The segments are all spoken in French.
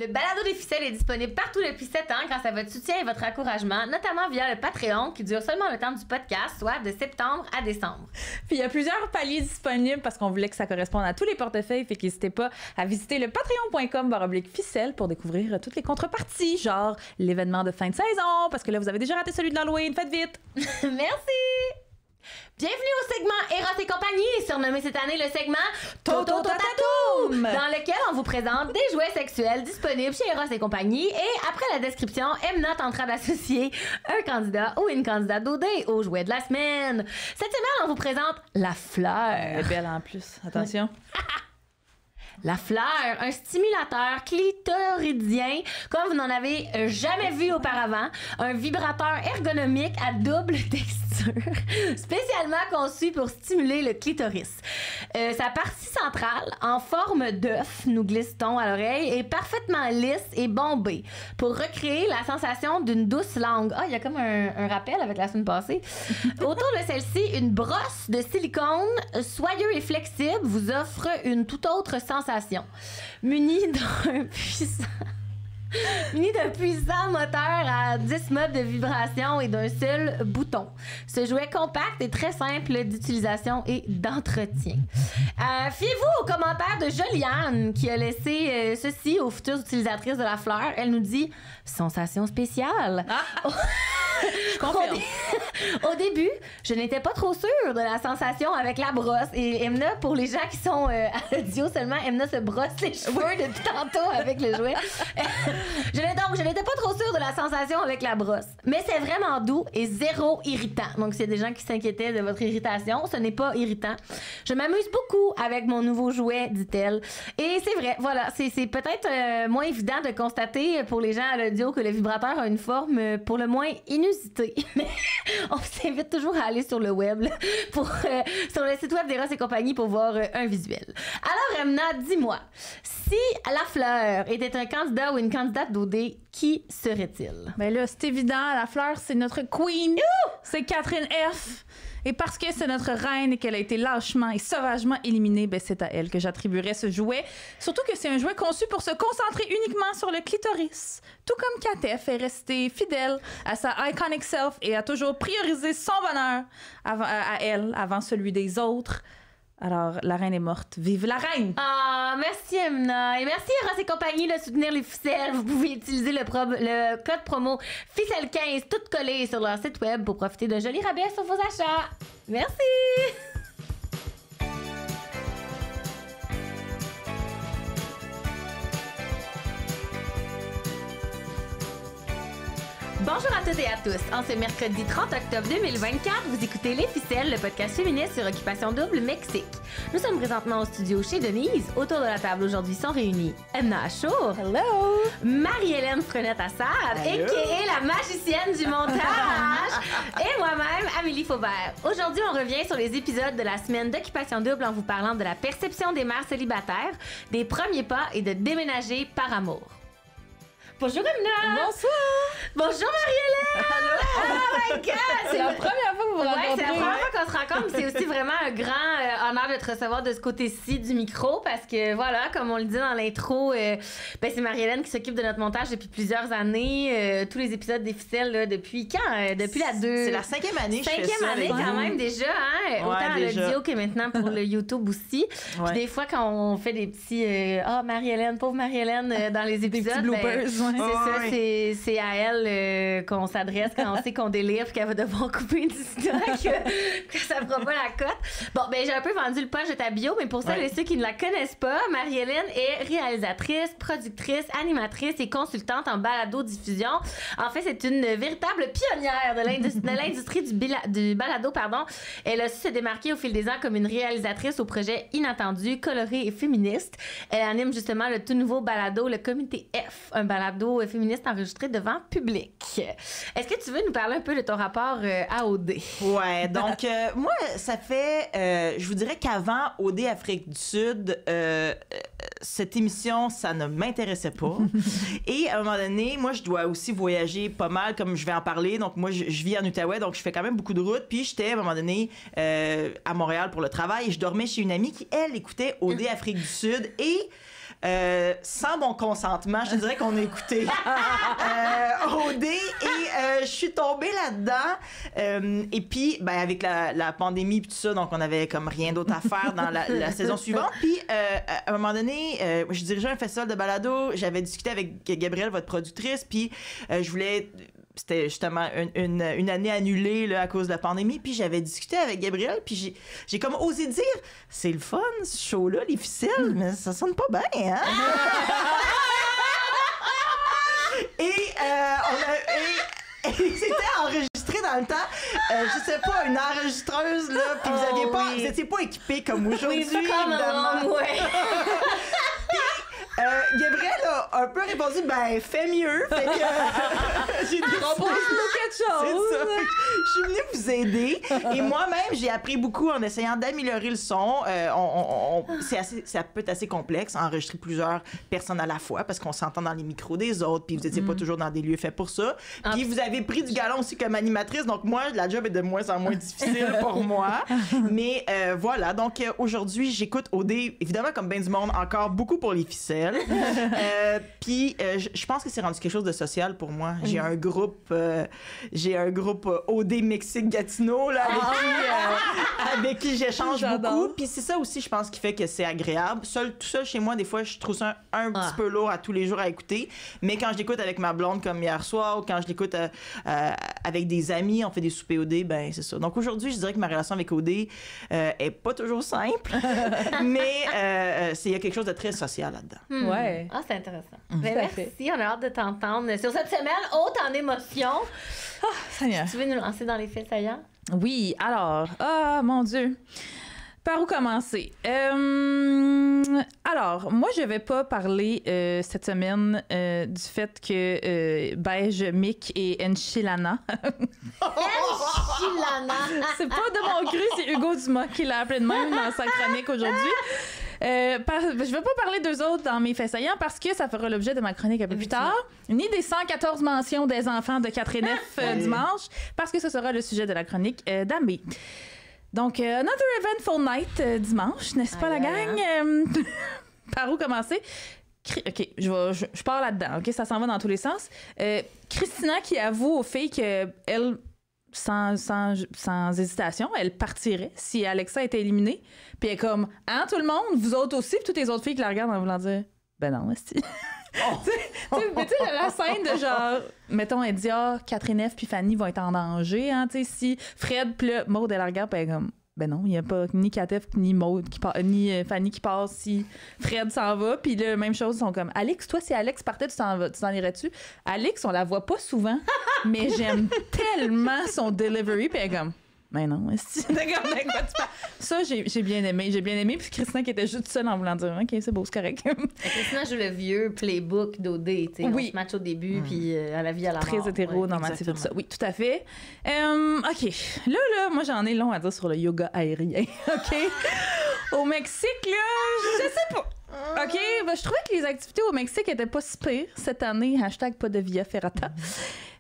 Le balado des ficelles est disponible partout depuis 7 ans grâce à votre soutien et votre encouragement, notamment via le Patreon qui dure seulement le temps du podcast, soit de septembre à décembre. Puis il y a plusieurs paliers disponibles parce qu'on voulait que ça corresponde à tous les portefeuilles, fait qu'hésitez pas à visiter le patreon.com/ficelle pour découvrir toutes les contreparties, genre l'événement de fin de saison, parce que là vous avez déjà raté celui de l'Halloween, faites vite! Merci! Bienvenue au segment Eros et compagnie, surnommé cette année le segment Toto-Tatoum, dans lequel on vous présente des jouets sexuels disponibles chez Eros et compagnie. Et après la description, Emna tentera d'associer un candidat ou une candidate d'OD au jouet de la semaine. Cette semaine, on vous présente la fleur. Elle est belle en plus, attention. La fleur, un stimulateur clitoridien comme vous n'en avez jamais vu auparavant, un vibrateur ergonomique à double texture, spécialement conçu pour stimuler le clitoris. Sa partie centrale, en forme d'œuf, nous glisse-t-on à l'oreille, est parfaitement lisse et bombée pour recréer la sensation d'une douce langue. Ah, il y a comme un rappel avec la semaine passée. Autour de celle-ci, une brosse de silicone soyeux et flexible vous offre une toute autre sensation. Muni d'un puissant moteur à 10 modes de vibration et d'un seul bouton. Ce jouet compact est très simple d'utilisation et d'entretien. Fiez-vous aux commentaires de Joliane qui a laissé ceci aux futures utilisatrices de la fleur. Elle nous dit « Sensation spéciale ah. ». Je confirme. Au début, je n'étais pas trop sûre de la sensation avec la brosse. Et Emna, pour les gens qui sont à l'audio seulement, Emna se brosse les cheveux depuis tantôt avec le jouet. Je n'étais pas trop sûre de la sensation avec la brosse. Mais c'est vraiment doux et zéro irritant. Donc, s'il y a des gens qui s'inquiétaient de votre irritation, ce n'est pas irritant. Je m'amuse beaucoup avec mon nouveau jouet, dit-elle. Et c'est vrai, voilà, c'est peut-être moins évident de constater pour les gens à l'audio que le vibrateur a une forme pour le moins inusitée. Mais on vous invite toujours à aller sur le web, là, sur le site web d'Eros et compagnie pour voir un visuel. Alors, Emna, dis-moi, si la fleur était un candidat ou une candidate d'OD, qui serait-il? Ben là, c'est évident, la fleur, c'est notre queen. C'est Catherine F. Et parce que c'est notre reine et qu'elle a été lâchement et sauvagement éliminée, ben c'est à elle que j'attribuerais ce jouet. Surtout que c'est un jouet conçu pour se concentrer uniquement sur le clitoris. Tout comme Katef est restée fidèle à sa iconic self et a toujours priorisé son bonheur à elle avant celui des autres. Alors, la reine est morte. Vive la reine! Ah, merci Emna. Et merci Eros et compagnie de soutenir les ficelles. Vous pouvez utiliser le code promo ficelle15 tout collé sur leur site web pour profiter d'un joli rabais sur vos achats. Merci! Bonjour à toutes et à tous. En ce mercredi 30 octobre 2024, vous écoutez Les Ficelles, le podcast féministe sur Occupation Double Mexique. Nous sommes présentement au studio chez Denise. Autour de la table aujourd'hui sont réunis Emna Achour. Hello! Marie-Hélène Frenette-Assad, a.k.a. la magicienne du montage. Et moi-même, Amélie Faubert. Aujourd'hui, on revient sur les épisodes de la semaine d'Occupation Double en vous parlant de la perception des mères célibataires, des premiers pas et de déménager par amour. Bonjour Emna! Bonsoir! Bonjour Marie-Hélène! Allô! Oh my God! C'est la première fois que vous vous rencontrez. Ouais, c'est la première fois qu'on se rencontre. C'est aussi vraiment un grand honneur de te recevoir de ce côté-ci du micro parce que, voilà, comme on le dit dans l'intro, c'est Marie-Hélène qui s'occupe de notre montage depuis plusieurs années. Tous les épisodes des ficelles, là, depuis quand? Depuis la 2... C'est la 5e année que je fais ça. 5e année quand même déjà, hein? Autant à l'audio que maintenant pour le YouTube aussi. Ouais. Puis des fois, quand on fait des petits... Marie-Hélène, pauvre Marie-Hélène, dans les épisodes... Des petits bloopers, c'est ça, c'est à elle qu'on s'adresse quand on sait qu'on délire puis qu'elle va devoir couper du stock, que ça fera pas la cote. Bon, ben j'ai un peu vendu le punch de ta bio, mais pour celles et ceux qui ne la connaissent pas, Marie-Hélène est réalisatrice, productrice, animatrice et consultante en balado-diffusion. En fait, c'est une véritable pionnière de l'industrie du balado. Elle a su se démarquer au fil des ans comme une réalisatrice au projet inattendu, coloré et féministe. Elle anime justement le tout nouveau balado, le Comité F, un balado féministe enregistré devant public. Est-ce que tu veux nous parler un peu de ton rapport à OD? Ouais, donc moi, ça fait, je vous dirais qu'avant OD Afrique du Sud, cette émission, ça ne m'intéressait pas. Et à un moment donné, moi, je dois aussi voyager pas mal, comme je vais en parler. Donc moi, je vis en Outaouais, donc je fais quand même beaucoup de routes. Puis j'étais à un moment donné à Montréal pour le travail et je dormais chez une amie qui, elle, écoutait OD Afrique du Sud et sans mon consentement. Je te dirais qu'on a écouté OD et je suis tombée là-dedans. Et puis, ben, avec la pandémie et tout ça, donc on avait comme rien d'autre à faire dans la saison suivante. Puis, à un moment donné, je dirigeais un festival de balado. J'avais discuté avec Gabrielle, votre productrice, puis je voulais... C'était justement une année annulée là, à cause de la pandémie. Puis j'avais discuté avec Gabrielle, puis j'ai comme osé dire « C'est le fun, ce show-là, les ficelles, mais ça sonne pas bien, hein? » Et c'était enregistré dans le temps, je sais pas, une enregistreuse, là, puis vous étiez pas équipés comme aujourd'hui, évidemment. Gabrielle a un peu répondu, ben, fais mieux. Fait que j'ai propose-nous quelque chose. C'est ça. Je suis venue vous aider. Et moi-même, j'ai appris beaucoup en essayant d'améliorer le son. Ça peut être assez complexe, enregistrer plusieurs personnes à la fois, parce qu'on s'entend dans les micros des autres, puis vous n'étiez pas toujours dans des lieux faits pour ça. Puis vous avez pris du galon aussi comme animatrice, donc moi, la job est de moins en moins difficile pour moi. Mais voilà, donc aujourd'hui, j'écoute OD, évidemment, comme bien du monde, encore beaucoup pour les ficelles. Puis je pense que c'est rendu quelque chose de social pour moi. J'ai un groupe OD Mexique Gatineau là, avec qui j'échange beaucoup. Puis c'est ça aussi, je pense, qui fait que c'est agréable. Tout seul chez moi, des fois, je trouve ça un petit peu lourd à tous les jours à écouter. Mais quand je l'écoute avec ma blonde comme hier soir, ou quand je l'écoute avec des amis, on fait des soupers OD, ben c'est ça. Donc aujourd'hui, je dirais que ma relation avec OD est pas toujours simple, mais il y a quelque chose de très social là-dedans. Ouais. Ah, c'est intéressant. Ben, merci, on a hâte de t'entendre sur cette semaine haute en émotion. Oh, Seigneur. Tu veux nous lancer dans les faits saillants? Oui, alors, mon Dieu. Par où commencer? Alors, moi, je vais pas parler cette semaine du fait que Beige, Mick et Enchilana. Enchilana! C'est pas de mon cru, c'est Hugo Dumas qui l'a appelé de même dans sa chronique aujourd'hui. Je vais pas parler d'eux autres dans mes faits saillants parce que ça fera l'objet de ma chronique un peu plus tard, ni des 114 mentions des enfants de 4 et 9 dimanche, parce que ce sera le sujet de la chronique d'Ambi. Donc, another eventful night dimanche, n'est-ce pas la gang? Par où commencer? OK, je pars là-dedans, OK? Ça s'en va dans tous les sens. Christina qui avoue aux filles qu'elle... Sans hésitation, elle partirait si Alexa était éliminée. Puis elle est comme, hein, tout le monde, vous autres aussi, puis toutes les autres filles qui la regardent en voulant dire, ben non, esti. Mais tu sais, la scène de genre, mettons, elle dit, Catherine F. puis Fanny vont être en danger, hein, tu sais, si Fred, puis là, Maud, elle la regarde, puis elle est comme, ben non, il n'y a pas ni Catef ni Maud ni Fanny qui passe si Fred s'en va. Puis là, même chose, ils sont comme Alex, toi, si Alex partait, tu t'en irais-tu? Alex, on la voit pas souvent, mais j'aime tellement son delivery. Puis elle est comme, ben non, c'est d'accord avec quoi tu parles. Ça, j'ai bien aimé. J'ai bien aimé. Puis Christina qui était juste seule en voulant dire, OK, c'est beau, c'est correct. Christina joue le vieux playbook d'OD, tu sais. Oui. On se match au début, puis à la vie, à la mort. Très hétéro, normatif, tout ça. Oui, tout à fait. OK. Là, moi, j'en ai long à dire sur le yoga aérien. OK? Au Mexique, là, je sais pas. OK? Ben, je trouvais que les activités au Mexique étaient pas si pires cette année. # pas de Via Ferrata.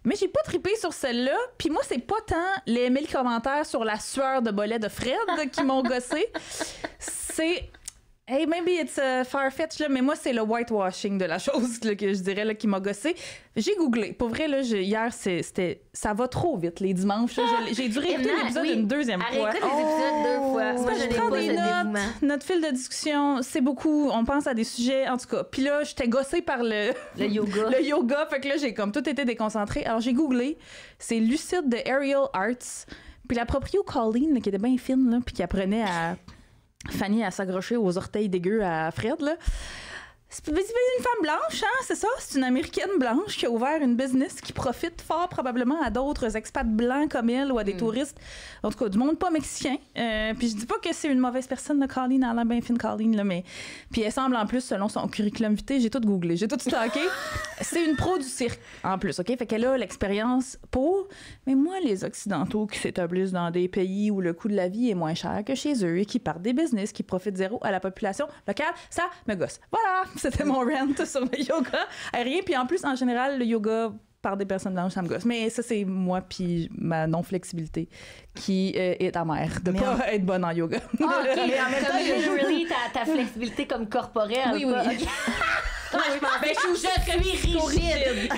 Mais j'ai pas trippé sur celle-là. Puis moi, c'est pas tant les 1000 commentaires sur la sueur de bolet de Fred qui m'ont gossé. C'est... Hey, maybe it's far-fetched, là, mais moi, c'est le whitewashing de la chose là, que je dirais là, qui m'a gossé. J'ai googlé. Pour vrai, là, hier, ça va trop vite, les dimanches. J'ai dû réécouter l'épisode une deuxième fois. Réécoute les épisodes 2 fois. Moi, je prends des notes. Notre fil de discussion, c'est beaucoup. On pense à des sujets, en tout cas. Puis là, j'étais gossée par le yoga. Le yoga. Fait que là, j'ai comme tout été déconcentrée. Alors, j'ai googlé. C'est Lucide de Aerial Arts. Puis la proprio Colleen, là, qui était bien fine, là, puis qui apprenait à... Fanny à s'accrocher aux orteils dégueux à Fred, là. C'est une femme blanche, hein, c'est ça? C'est une Américaine blanche qui a ouvert une business qui profite fort probablement à d'autres expats blancs comme elle ou à des touristes, en tout cas du monde pas mexicain. Puis je dis pas que c'est une mauvaise personne, là, Colleen, elle a bien fine Colleen, là, mais... Puis elle semble en plus, selon son curriculum vitae, j'ai tout googlé, j'ai tout stocké. C'est une pro du cirque, en plus, OK? Fait qu'elle a l'expérience pour... Mais moi, les Occidentaux qui s'établissent dans des pays où le coût de la vie est moins cher que chez eux et qui partent des business, qui profitent zéro à la population locale, ça me gosse. Voilà! C'était mon rant sur le yoga aérien. Puis en plus, en général, le yoga par des personnes blanches, ça me gosse. Mais ça, c'est moi puis ma non-flexibilité qui est amère de pas être bonne en yoga. Ah, OK, mais en même temps, usually, ta flexibilité comme corporelle. Oui, oui. pas- OK. Je suis rigide.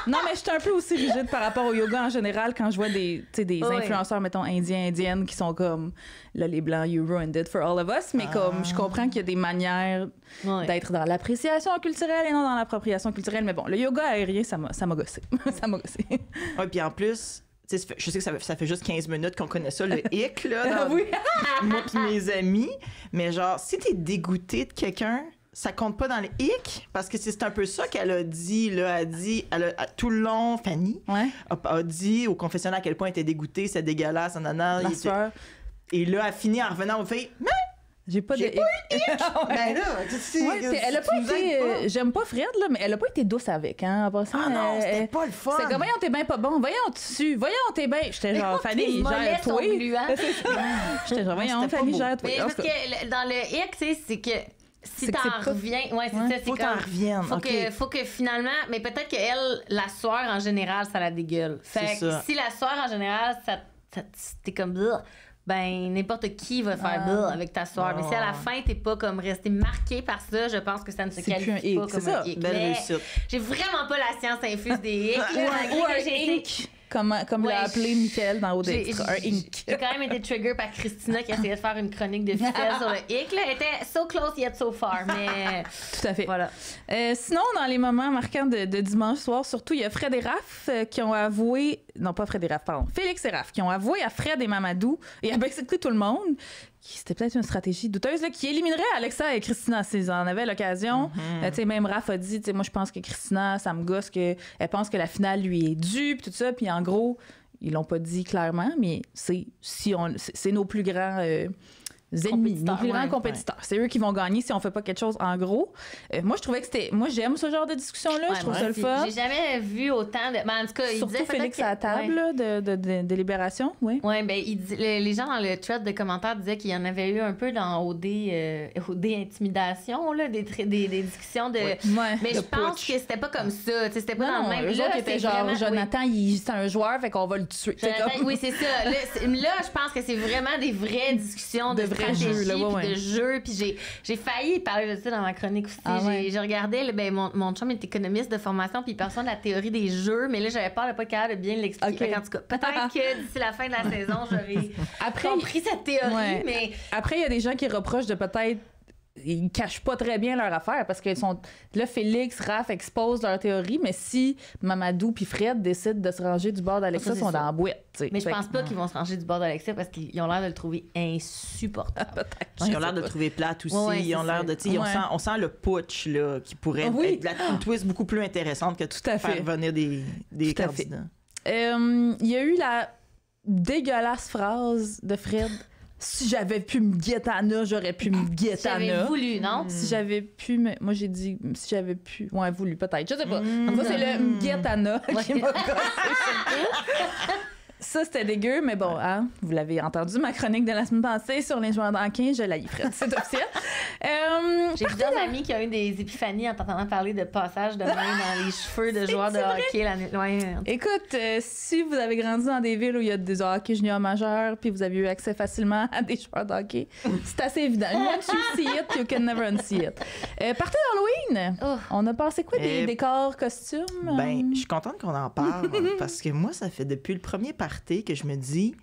Non, mais je suis un peu aussi rigide par rapport au yoga en général quand je vois des Oui. influenceurs, mettons, indiens, indiennes, qui sont comme, là, les blancs, you ruined it for all of us. Mais comme, je comprends qu'il y a des manières Ouais. d'être dans l'appréciation culturelle et non dans l'appropriation culturelle. Mais bon, le yoga aérien, ça m'a gossé. Ça m'a gossé. Ouais, puis en plus, tu sais, je sais que ça fait juste 15 minutes qu'on connaît ça, le hic, là, dans Oui. moi pis mes amis. Mais genre, si t'es dégoûté de quelqu'un, ça compte pas dans le hic, parce que c'est un peu ça qu'elle a dit, là. Tout le long, Fanny Ouais. a dit au confessionnal à quel point elle était dégoûtée, c'est dégueulasse, nanana. La sueur. Et là, elle finit en revenant au fait, mais J'ai pas de. ben là, tu sais, Ouais, puis elle a pas tu nous aides été. pas. J'aime pas Fred, là, mais elle a pas été douce avec, hein, en passant. Ah non, c'était pas le fun. C'est comme, voyons, t'es bien pas bon. Voyons, voyons, t'es bien. J'étais genre, Fanny, Tes mollets sont gère-toi. gluants. J'étais genre, voyons, C'était pas Fanny, beau. gère-toi. Mais En parce tout cas. que dans le hic, tu sais, c'est que si C'est que t'en c'est pas- reviens... Ouais, c'est Ouais. ça, c'est Faut t'en comme... reviennes, ok. Faut que finalement... Mais peut-être qu'elle, la soeur, en général, ça la dégueule. Fait C'est que ça. si la soeur, en général, t'es comme... Bleh, ben, n'importe qui va faire bleh avec ta soeur. Mais si à la fin, t'es pas comme resté marqué par ça, je pense que ça ne se C'est plus qualifie un pas hic, comme c'est un ça. hic. Belle Mais réussite. j'ai vraiment pas la science infuse des hicks. là, malgré Ou que un j'ai été- ink, comme Ouais, l'a appelé Michael dans Haut J'ai d'Extra. Un ink. j'ai quand même été trigger par Christina qui essayait de faire une chronique de ficelle sur le hic. Là. Elle était so close yet so far, mais Tout à fait. voilà. Sinon, dans les moments marquants de dimanche soir, surtout, il y a Fred et Raph qui ont avoué, non pas Fred et Raph, pardon, Félix et Raph, qui ont avoué à Fred et Mamadou et à basically tout le monde qui c'était peut-être une stratégie douteuse là, qui éliminerait Alexa et Christina s'ils en avaient l'occasion. Tu sais, même Raph a dit, tu sais, moi je pense que Christina, ça me gosse qu'elle pense que la finale lui est due, puis tout ça, puis en gros, ils l'ont pas dit clairement, mais c'est nos plus grands ennemis, nos plus grands ouais, compétiteurs. C'est eux qui vont gagner si on fait pas quelque chose en gros. Moi, je trouvais que moi, j'aime ce genre de discussion-là. Je trouve ça le fun. J'ai jamais vu autant de. Ben, en tout cas, il Surtout disait Félix peut-être à la table là, de délibération, oui. Ouais, ben, les gens dans le thread de commentaires disaient qu'il y en avait eu un peu dans OD Intimidation, là, des discussions de. Ouais, Mais de je pense putsch. que c'était pas comme ça. Tu sais, c'était pas dans le même. Eux Là, autres étaient c'est genre, vraiment- Jonathan, c'est un joueur, fait qu'on va le tuer. C'est Jonathan, comme- oui, c'est ça. Là, je pense que c'est vraiment des vraies discussions de De vrais stratégie, jeux, là, ouais, puis ouais. de jeux. Puis j'ai failli parler de ça dans ma chronique aussi. Ah ouais. J'ai regardé, là, ben, mon chum est économiste de formation, puis il parle souvent de la théorie des jeux, mais là, j'avais peur de pas être capable de bien l'expliquer. Ok. Fait qu'en tout cas, peut-être que d'ici la fin de la saison, j'aurais Après, compris cette théorie, Ouais. mais... Après, il y a des gens qui reprochent de peut-être. Ils cachent pas très bien leur affaire parce que là, Félix, Raph exposent leur théorie, mais si Mamadou puis Fred décident de se ranger du bord d'Alexa, Ça, ils c'est sont ça. dans la boîte. tu sais. Mais je Fait pense pas qu'ils vont se ranger du bord d'Alexia parce qu'ils ont l'air de le trouver insupportable. Ils ont l'air de le trouver plate aussi. Ouais, ils ont c'est l'air ça. de. Tu sais, Ouais. on sent le putsch là, qui pourrait Oui. être une twist beaucoup plus intéressante que Tout à faire fait. venir des Tout à fait. candidats. Il y a eu la dégueulasse phrase de Fred. Si j'avais pu me guettana, j'aurais pu me J'avais guettana. voulu, non? Si j'avais pu moi j'ai dit si j'avais pu voulu peut-être je sais pas en tout cas c'est le guettana qui m'a gossé surtout. Ça c'était dégueu mais bon hein, vous l'avez entendu ma chronique de la semaine passée sur les joueurs d'hockey, je l'ai Fred, c'est officiel. J'ai plusieurs amis qui ont eu des épiphanies en t'entendant parler de passage de main dans les cheveux de joueurs de hockey l'année. Ouais. Écoute, si vous avez grandi dans des villes où il y a des hockey juniors majeurs puis vous avez eu accès facilement à des joueurs de hockey, c'est assez évident. Once you see it, you can never unsee it. Partez d'Halloween! Oh. On a passé quoi? Des décors, costumes? Ben, je suis contente qu'on en parle parce que moi, ça fait depuis le premier party que je me dis.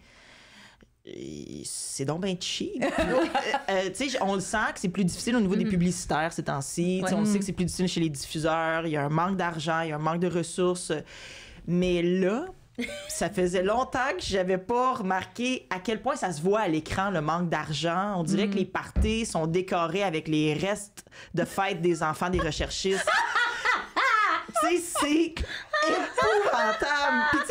C'est donc bien cheap. Tu sais, on le sent que c'est plus difficile au niveau des publicitaires ces temps-ci. Tu sais, on sait que c'est plus difficile chez les diffuseurs. Il y a un manque d'argent, il y a un manque de ressources. Mais là, ça faisait longtemps que j'avais pas remarqué à quel point ça se voit à l'écran, le manque d'argent. On dirait que les parties sont décorés avec les restes de fêtes des enfants des recherchistes. Tu sais, c'est épouvantable. Puis tu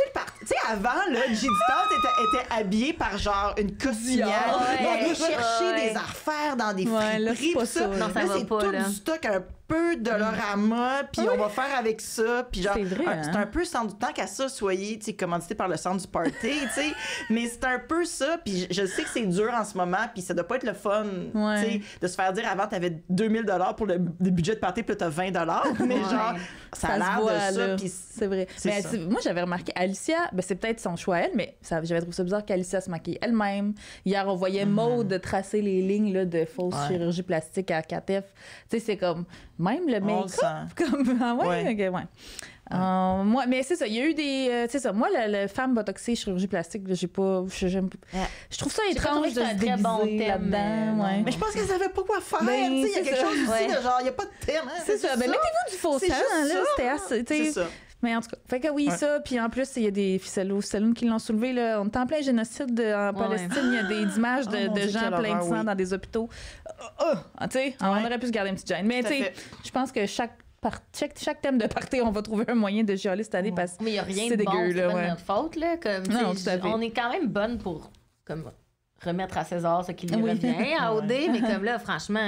sais, avant, là, J. Tante était habillée par genre une costumière. Ouais. On allait chercher Ouais. des affaires dans des Ouais, là, friperies. c'est pas pis ça. Non, ça là, va c'est pas, tout là. du stock un peu Dollarama, puis on va faire avec ça. Puis genre, C'est vrai, hein? c'est un peu sans du temps qu'à ça, soyez, tu sais, commandité par le centre du party, tu sais. Mais c'est un peu ça, puis je sais que c'est dur en ce moment, puis ça doit pas être le fun, Ouais. tu sais, de se faire dire avant, t'avais 2000 $ pour le budget de party, puis là, t'as 20 $. Mais Ouais. genre, ça a se l'air voit, de ça, là. puis C'est vrai. c'est Mais ça. moi, j'avais remarqué, Alicia, ben, c'est peut-être son choix, elle, mais j'avais trouvé ça bizarre qu'Alicia se maquille elle-même. Hier, on voyait Maude tracer les lignes là, de fausse Ouais. chirurgie plastique à KTF. Tu sais, c'est comme, même le on le make-up, sent. comme, ah ouais, Ouais. ok, ouais. Moi, mais c'est ça, il y a eu des. C'est ça, moi, la femme botoxée, chirurgie plastique, là, j'ai pas. Je trouve ça J'ai pas étrange trouvé de que se c'était un très bon déguiser thème, là-dedans. non. Ouais. Mais je pense qu'elle savait pas quoi faire. Ben, tu sais, il y a c'est quelque ça. chose aussi Ouais. de genre, il n'y a pas de thème. Hein, C'est ça. Ben, mettez-vous du faux C'est sang, juste là. ça. C'était assez. tu sais. C'est ça. Mais en tout cas, fait que oui, Ouais. ça. Puis en plus, il y a des ficelles saloons qui l'ont soulevé. Là. On est en plein génocide en Palestine. Il y a des images Oh, mon de Dieu, gens quelle pleins de horreur, sang oui. dans des hôpitaux. Tu sais, on aurait pu se garder une petite gêne. Mais Tout tu à sais, fait. je pense que chaque thème de party, on va trouver un moyen de chialer cette année parce que Mais il n'y a rien c'est de bon, dégueu, c'est là, pas de ouais. notre faute, là. Comme, Non, tu sais, tout à fait. on est quand même bonne pour comme, remettre à César ce qui lui Oui. revient à OD, mais comme là, franchement,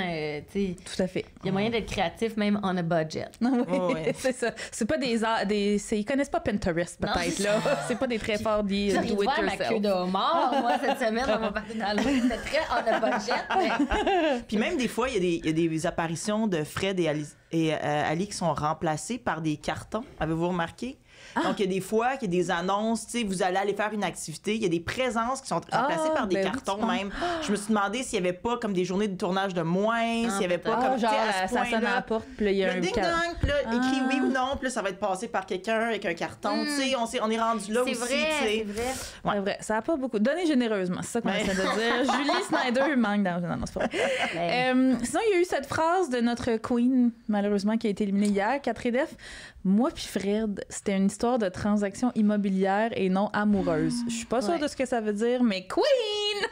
tu sais, tout à fait. il y a moyen d'être créatif même on a budget. Oui, ouais. c'est ça. C'est pas ils connaissent pas Pinterest, Non, peut-être, c'est là. C'est pas des très forts J'ai do rien it de voir ma queue yourself. de homard, moi, cette semaine, on va partir dans l'eau. C'était très on a budget, mais Puis même des fois, il y a des apparitions de Fred et Ali qui sont remplacés par des cartons. Avez-vous remarqué? Donc, il y a des fois qu'il y a des annonces, tu sais, vous allez aller faire une activité, il y a des présences qui sont remplacées par des ben oui, cartons tu penses. même. Je me suis demandé s'il n'y avait pas comme des journées de tournage de moins, s'il n'y avait pas peut-être. comme, Genre, tu sais, à ce ça sonne à point-là. la porte, puis là, il y a Le un ding-dong, puis là, écrit Ah. oui ou non, puis là, ça va être passé par quelqu'un avec un carton. Tu sais, on est rendu là c'est aussi, vrai, tu sais. c'est vrai. C'est vrai, ça n'a pas beaucoup. Donnez généreusement, c'est ça qu'on Ouais. essaie de dire. Julie Snyder manque dans. Non, c'est pas vrai. Ben, Sinon, il y a eu cette phrase de notre queen, malheureusement, qui a été éliminée hier, Catherine Def. Moi puis Fred, c'était une histoire de transaction immobilière et non amoureuse. Je suis pas sûre Ouais. de ce que ça veut dire, mais queen!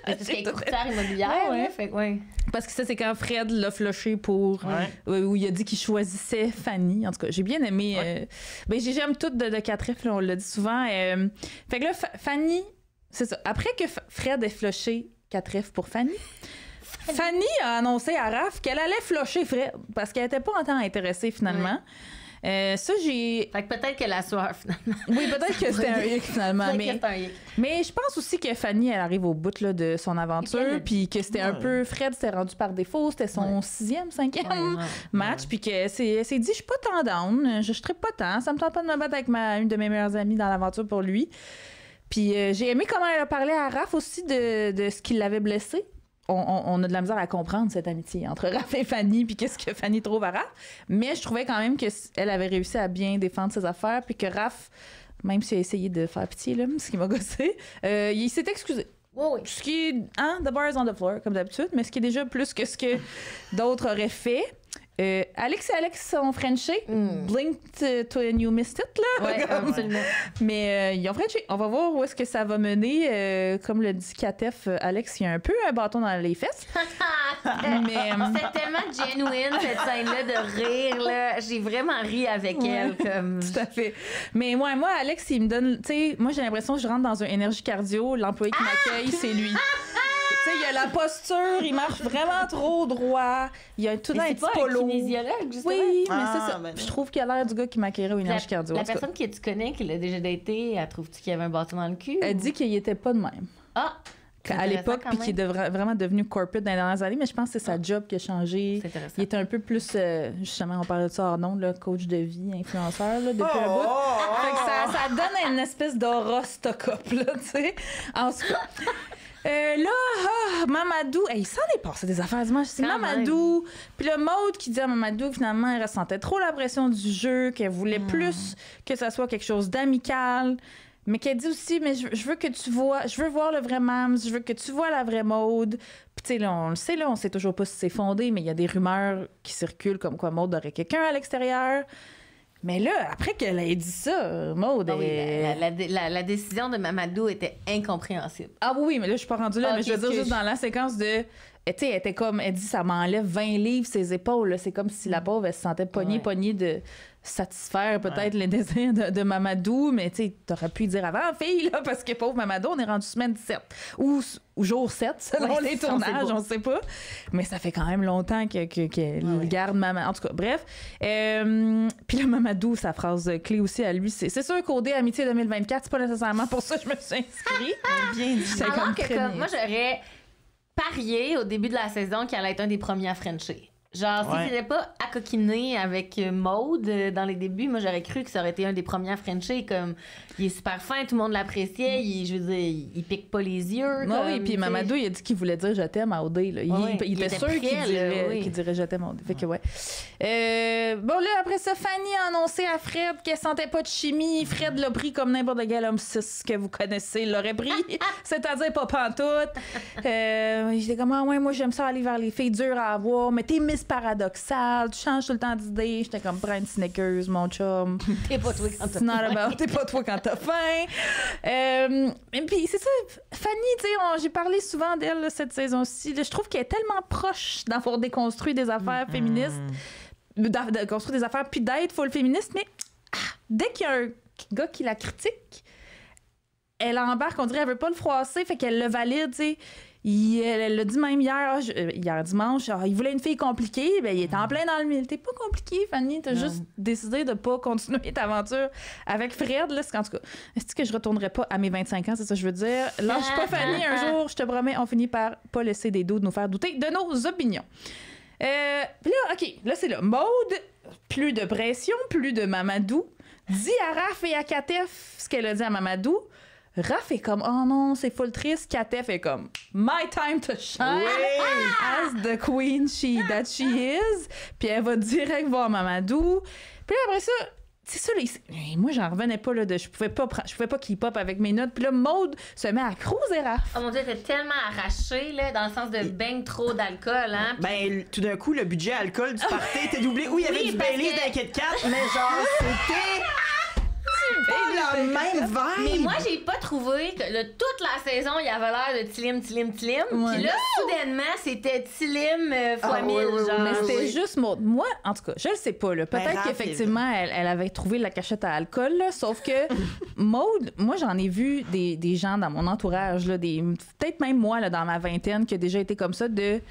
parce qu'elle est courtière immobilière, Ouais. là, fait que ouais. Parce que ça, c'est quand Fred l'a flushé pour. Ouais. Où il a dit qu'il choisissait Fanny. En tout cas, j'ai bien aimé. Ben, j'aime tout de Catherine, là, on l'a dit souvent. Fait que là, Fanny, c'est ça. Après que Fred ait flushé Catherine pour Fanny, Fanny a annoncé à Raph qu'elle allait flusher Fred parce qu'elle était pas tant intéressée finalement. Ça, j'ai. Fait que peut-être que la soeur, finalement. Oui, peut-être que c'était un hic finalement. Peut-être que Mais, c'est un hic. mais je pense aussi que Fanny, elle arrive au bout là, de son Et puis aventure. elle a Puis que c'était un Ouais. peu. Fred s'était rendu par défaut. C'était son 6e, 5e Ouais, ouais. match. Puis qu'elle s'est dit, je suis pas tant down. Je serais pas tant. Ça me tente pas de me battre avec une de mes meilleures amies dans l'aventure pour lui. Puis j'ai aimé comment elle a parlé à Raph aussi de ce qui l'avait blessé. On a de la misère à comprendre cette amitié entre Raph et Fanny, puis qu'est-ce que Fanny trouve à Raph. Mais je trouvais quand même qu'elle avait réussi à bien défendre ses affaires, puis que Raph, même s'il a essayé de faire pitié, là, ce qui m'a gossé, il s'est excusé. Oui, oui. Ce qui est, the bar is on the floor, comme d'habitude, mais ce qui est déjà plus que ce que d'autres auraient fait. Alex et Alex sont Frenchés. Blink to you missed it, là. Ouais, Comme- absolument. Mais ils ont Frenché. On va voir où est-ce que ça va mener. Comme le dit Katef, Alex, il y a un peu un bâton dans les fesses. Mais C'était tellement genuine, cette scène-là, de rire, là. J'ai vraiment ri avec elle, comme... tout à fait. Mais moi, Alex, il me donne... Tu sais, moi, j'ai l'impression que je rentre dans un énergie cardio. L'employé qui m'accueille, c'est lui. Tu sais, il a la posture, il marche vraiment trop droit. Il a tout Mais un c'est petit pas un polo. kinésiologue, justement? Oui, mais Ah, c'est ça. ben non. Je trouve qu'il a l'air du gars qui m'accueillerait au énergie cardio. La en tout cas. personne que tu connais, qui l'a déjà daté, elle trouve-tu qu'il y avait un bâton dans le cul? Elle ou- dit qu'il était pas de même. Ah! C'est À intéressant l'époque, quand puis même. qu'il est vraiment devenu corporate dans les dernières années, mais je pense que c'est sa job qui a changé. C'est intéressant. Il était un peu plus, justement, on parlait de ça hors nom, là, coach de vie, influenceur, là, depuis un bout. Fait que ça donne une espèce d'aura stock-up, là, tu sais. En tout cas. Là, Mamadou, il s'en est passé des affaires dimanche. C'est Quand Mamadou. Puis le Maud qui dit à Mamadou que finalement, elle ressentait trop la pression du jeu, qu'elle voulait plus que ça soit quelque chose d'amical. Mais qu'elle dit aussi, mais je veux que tu vois, je veux voir le vrai Mams, je veux que tu vois la vraie Maud. Puis tu sais, là, on le sait, là, on sait toujours pas si c'est fondé, mais il y a des rumeurs qui circulent comme quoi Maud aurait quelqu'un à l'extérieur. Mais là, après qu'elle ait dit ça, Maud Ah oui, est... la décision de Mamadou était incompréhensible. Ah oui, mais là, je suis pas rendue là, Ah, mais ok, je veux dire excuse. juste dans la séquence de elle était comme, elle dit, ça m'enlève 20 livres ses épaules. Là. C'est comme si la pauvre, elle se sentait pognée de satisfaire peut-être les désirs de Mamadou, mais tu sais, t'aurais pu dire avant, fille, là, parce que pauvre Mamadou, on est rendu semaine 17 ou jour 7, selon les tournages, on sait pas. Mais ça fait quand même longtemps qu'elle garde Mamadou. En tout cas, bref. Puis là, Mamadou, sa phrase clé aussi à lui, c'est sûr qu'OD Amitié 2024, c'est pas nécessairement pour ça que je me suis inscrite. Bien dit. Alors que moi, j'aurais parié au début de la saison qu'elle allait être un des premiers à Frencher. Genre, si c'était pas à coquiner avec Maude dans les débuts, moi, j'aurais cru que ça aurait été un des premiers à Frencher. Comme, il est super fin, tout le monde l'appréciait. Je veux dire, il pique pas les yeux. Oui, puis Mamadou, il a dit qu'il voulait dire « je t'aime » à OD. Là. Il était sûr qu'il dirait « je t'aime » à OD. Fait que bon, là, après ça, Fanny a annoncé à Fred qu'elle sentait pas de chimie. Fred l'a pris comme n'importe quel homme cis que vous connaissez l'aurait pris. C'est-à-dire pas pantoute. J'étais comme « ah ouais, moi, j'aime ça aller vers les filles dures à avoir, mais t'es Miss paradoxal, tu changes tout le temps d'idée. » J'étais comme, prends une Snickers, mon chum. T'es pas toi quand t'as faim. T'es pas toi quand t'as faim. Et puis, c'est ça, Fanny, tu sais, j'ai parlé souvent d'elle là, cette saison-ci. Je trouve qu'elle est tellement proche d'avoir déconstruit des affaires féministes, de construire des affaires, puis d'être full féministe, mais dès qu'il y a un gars qui la critique, elle embarque, on dirait, elle veut pas le froisser, fait qu'elle le valide, tu sais. Elle l'a dit même hier dimanche, il voulait une fille compliquée, ben il était en plein dans le milieu. T'es pas compliqué, Fanny, t'as juste décidé de pas continuer ta aventure avec Fred. Là, en tout cas, est-ce que je retournerai pas à mes 25 ans, c'est ça que je veux dire? Lâche pas, Fanny, un jour, je te promets, on finit par pas laisser des doutes nous faire douter de nos opinions. Puis là, OK, là c'est là. Maude, plus de pression, plus de Mamadou. Dis à Raph et à Katef ce qu'elle a dit à Mamadou. Raph est comme, oh non, c'est full triste. Katef est comme, my time to shine. As the queen that she is. Puis elle va direct voir Mamadou. Puis après ça, c'est ça, moi, j'en revenais pas, là, je pouvais pas keep up avec mes notes. Puis là, Maude se met à cruiser Raph. Oh mon Dieu, t'es tellement arraché, là, dans le sens de bang trop d'alcool, hein. Ben, tout d'un coup, le budget alcool du party était doublé. Oui, il y avait du Baileys dans Kit Kat, mais genre, c'était... pas la même vibe. Mais moi, j'ai pas trouvé que toute la saison, il y avait l'air de Tilim. Puis là, soudainement, c'était Tilim fois 1000. Genre. Mais c'était juste Maude. Moi, en tout cas, je le sais pas. Là. Peut-être qu'effectivement, elle avait trouvé la cachette à alcool. Là, sauf que Maude, moi, j'en ai vu des gens dans mon entourage, là, peut-être même moi, là, dans ma vingtaine, qui a déjà été comme ça, de...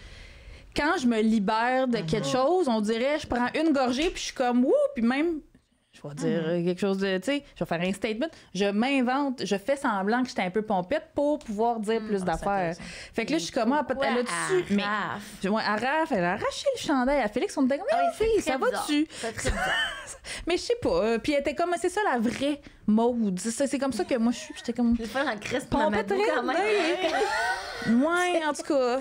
Quand je me libère de quelque chose, on dirait, je prends une gorgée, puis je suis comme, wouh, puis même... Je vais dire quelque chose de, tu sais, je vais faire un statement. Je m'invente, je fais semblant que j'étais un peu pompette pour pouvoir dire plus d'affaires. Fait que là, je suis comme, elle a-tu... Mais, à Raph, elle a arraché le chandail à Félix. On était comme, fille, ça va-tu? Mais je sais pas. Puis elle était comme, c'est ça la vraie Maude. C'est comme ça que moi, j'étais comme... Je vais faire un crisp Mamadou quand même. Ouais, en tout cas.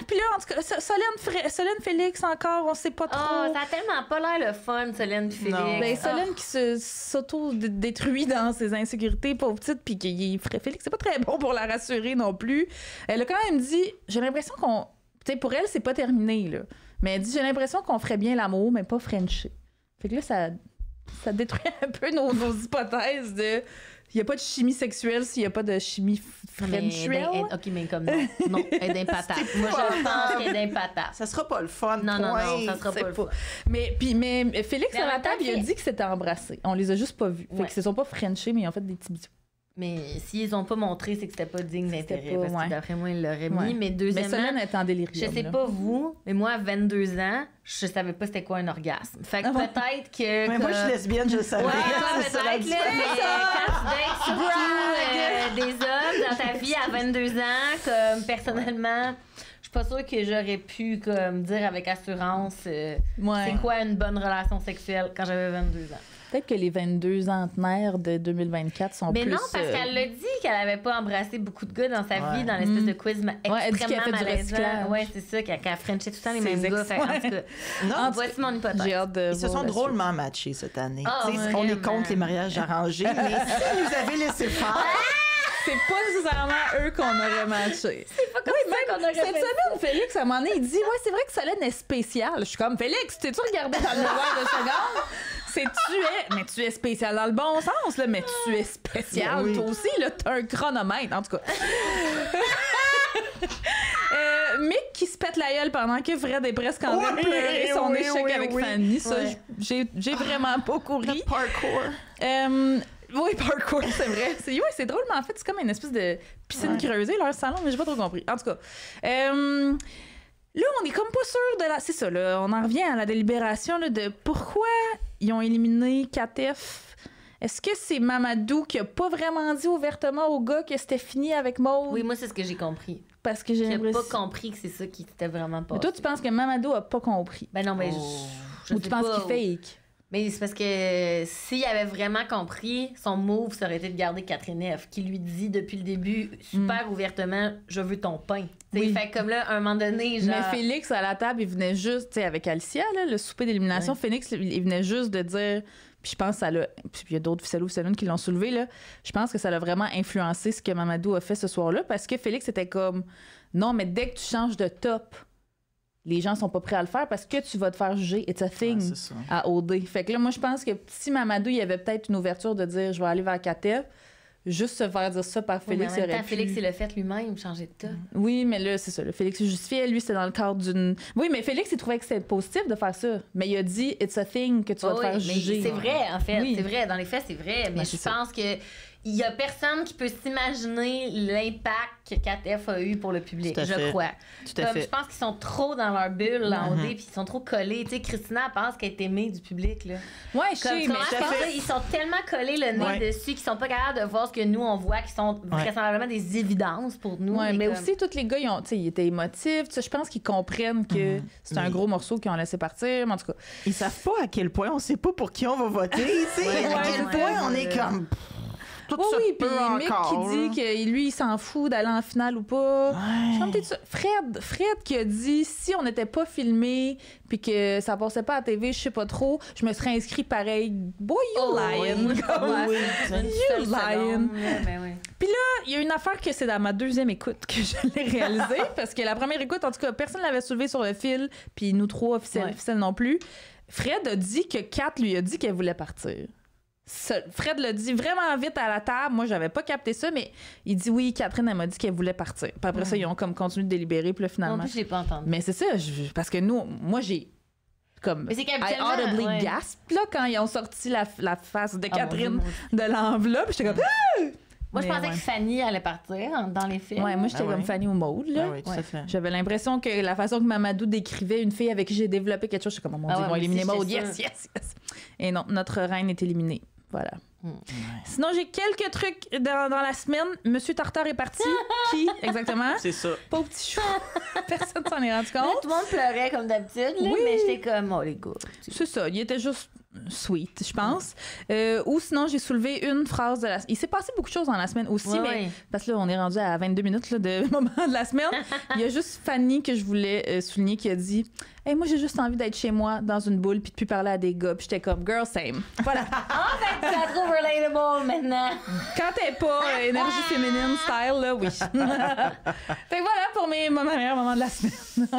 Puis là, en tout cas, Solène Félix encore, on sait pas trop. Oh, ça a tellement pas l'air le fun, Solène Félix. Ben, Solène qui s'auto-détruit dans ses insécurités, pauvre petite, puis Félix, c'est pas très bon pour la rassurer non plus. Elle a quand même dit, j'ai l'impression qu'on... Tu sais, pour elle, c'est pas terminé, là. Mais elle dit, j'ai l'impression qu'on ferait bien l'amour, mais pas frencher. Fait que là, ça détruit un peu nos hypothèses de... Il n'y a pas de chimie sexuelle s'il n'y a pas de chimie frenchuelle. OK, mais comme non. Non, elle est d'impatate. Moi, je pense qu'elle est d'impatate. Ça sera pas le fun. Non, ça sera pas le fun. Mais Félix, à la table, il a dit que c'était embrassé. On les a juste pas vus. Fait qu'ils se sont pas frenchés, mais ils ont fait des petits bisous. Mais s'ils ont pas montré, c'est que c'était pas digne d'intérêt. Parce que d'après moi, ils l'auraient mis. Mais deuxièmement, Solène est en délirium. Je sais pas vous, mais moi, à 22 ans, je savais pas c'était quoi un orgasme. Fait que peut-être que... Mais moi, je suis lesbienne, je le savais. Ouais, toi, peut-être, là, mais quand tu dates surtout des hommes dans ta vie à 22 ans, comme personnellement... Je suis pas sûre que j'aurais pu comme dire avec assurance c'est quoi une bonne relation sexuelle quand j'avais 22 ans. Peut-être que les 22 centenaires de 2024 sont plus... Mais non, parce qu'elle l'a dit qu'elle avait pas embrassé beaucoup de gars dans sa vie, dans l'espèce de quiz extrêmement malaisant. Ouais, c'est ça, qu'elle frenchait tout le temps les mêmes gars. Fait, en tout cas, non, voici mon hypothèse. J'ai hâte de Ils se sont drôlement matchés cette année. Oh, on est contre les mariages arrangés, mais si vous avez laissé faire... C'est pas nécessairement eux qu'on aurait matché. C'est pas comme ça qu'on aurait cette semaine, Félix, à un moment donné, il dit « Ouais, c'est vrai que Solène est spéciale. » Je suis comme « Félix, t'es-tu regardé dans le miroir de seconde? Mais tu es spécial dans le bon sens, là, mais tu es spécial, toi aussi, là, t'as un chronomètre, en tout cas. » Mick qui qui se pète la gueule pendant que Fred est presque en train de pleurer son échec avec Fanny. Ça, j'ai vraiment beaucoup ri. Le parkour. Oui, parkour, c'est vrai. C'est drôle, mais en fait, c'est comme une espèce de piscine creusée, leur salon, mais j'ai pas trop compris. En tout cas, là, on est comme pas sûr de la... C'est ça, là, on en revient à la délibération là, de pourquoi ils ont éliminé Katef. Est-ce que c'est Mamadou qui a pas vraiment dit ouvertement au gars que c'était fini avec Maud? Oui, moi, c'est ce que j'ai compris. Parce que j'ai pas compris que c'est ça qui était vraiment pas. Mais toi, tu penses que Mamadou a pas compris? Ben non, mais je Ou tu penses qu'il fake? Mais c'est parce que s'il avait vraiment compris, son move, ça aurait été de garder Catherine F, qui lui dit depuis le début, super ouvertement, je veux ton pain. Oui. Fait comme là, à un moment donné, genre... Mais Félix, à la table, il venait juste, tu sais, avec Alicia, là, le souper d'élimination, Félix, il venait juste de dire... Puis je pense que ça l'a... Puis il y a d'autres ficelles qui l'ont soulevé, là. Je pense que ça l'a vraiment influencé ce que Mamadou a fait ce soir-là, parce que Félix était comme... Non, mais dès que tu changes de top... Les gens sont pas prêts à le faire parce que tu vas te faire juger. It's a thing à OD. Fait que là, moi, je pense que si Mamadou, il y avait peut-être une ouverture de dire je vais aller vers Katef, juste se faire dire ça par Félix, mais en même temps, Félix, il l'a fait lui-même, changer de top. Oui, mais là, c'est ça. Le Félix justifiait. Lui, c'était dans le cadre d'une... Oui, mais Félix, il trouvait que c'était positif de faire ça. Mais il a dit it's a thing que tu vas te faire juger. C'est vrai, en fait. Oui. C'est vrai. Dans les faits, c'est vrai. Mais je pense que il y a personne qui peut s'imaginer l'impact que Katef a eu pour le public, je crois. Tout à fait. Je pense qu'ils sont trop dans leur bulle, en OD, puis ils sont trop collés. Tu sais, Christina pense qu'elle est aimée du public, là. Ouais, je sais, mais je pense qu'ils sont tellement collés le nez dessus qu'ils sont pas capables de voir ce que nous, on voit, qui sont vraisemblablement des évidences pour nous. Ouais, mais aussi, tous les gars, ils étaient émotifs. Je pense qu'ils comprennent que c'est un gros morceau qu'ils ont laissé partir, mais en tout cas... Ils savent pas à quel point on sait pas pour qui on va voter, tu sais. À quel point on est comme... Oui, puis Mick qui dit que lui, il s'en fout d'aller en finale ou pas. Ouais. Fred qui a dit si on n'était pas filmé puis que ça passait pas à la TV, je sais pas trop, je me serais inscrit pareil. Boy, you lying. You lying. Puis là, il y a une affaire que c'est dans ma deuxième écoute que je l'ai réalisée parce que la première écoute, en tout cas, personne l'avait soulevé sur le fil, puis nous trois officiels non plus. Fred a dit que Kat lui a dit qu'elle voulait partir. Fred l'a dit vraiment vite à la table. Moi, j'avais pas capté ça, mais il dit oui, Catherine, elle m'a dit qu'elle voulait partir. Puis après ça, ils ont comme continué de délibérer, puis là, finalement... Non plus, je l'ai pas entendu. Mais c'est ça, parce que moi, j'ai comme... Mais c'est I audibly gasp, là, quand ils ont sorti la face de Catherine de l'enveloppe. J'étais comme... Moi, je pensais que Fanny allait partir dans les films. Ouais, moi, j'étais comme Fanny ou Maud, là. Oui, tout à fait. J'avais l'impression que la façon que Mamadou décrivait une fille avec qui j'ai développé quelque chose, j'étais comme, oh mon Dieu, ils vont éliminer Maud. Yes. Et non, notre reine est éliminée. Voilà. Sinon, j'ai quelques trucs dans la semaine. Monsieur Tartare est parti. Qui, exactement? C'est ça. Pas au petit chou. Personne s'en est rendu compte. Là, tout le monde pleurait comme d'habitude, mais j'étais comme, oh les gars. C'est ça, il était juste sweet, je pense. Ou sinon, j'ai soulevé une phrase de la... Il s'est passé beaucoup de choses dans la semaine aussi, mais parce que là, on est rendu à 22 minutes là, de moment de la semaine. Il y a juste Fanny que je voulais souligner qui a dit « Hey, moi, j'ai juste envie d'être chez moi, dans une boule, puis de plus parler à des gars. » Puis j'étais comme « Girl, same. » Voilà. Tu la trouves relatable maintenant. Quand t'es pas énergie féminine style, là, oui. Fait que voilà pour mes meilleurs moments de la semaine.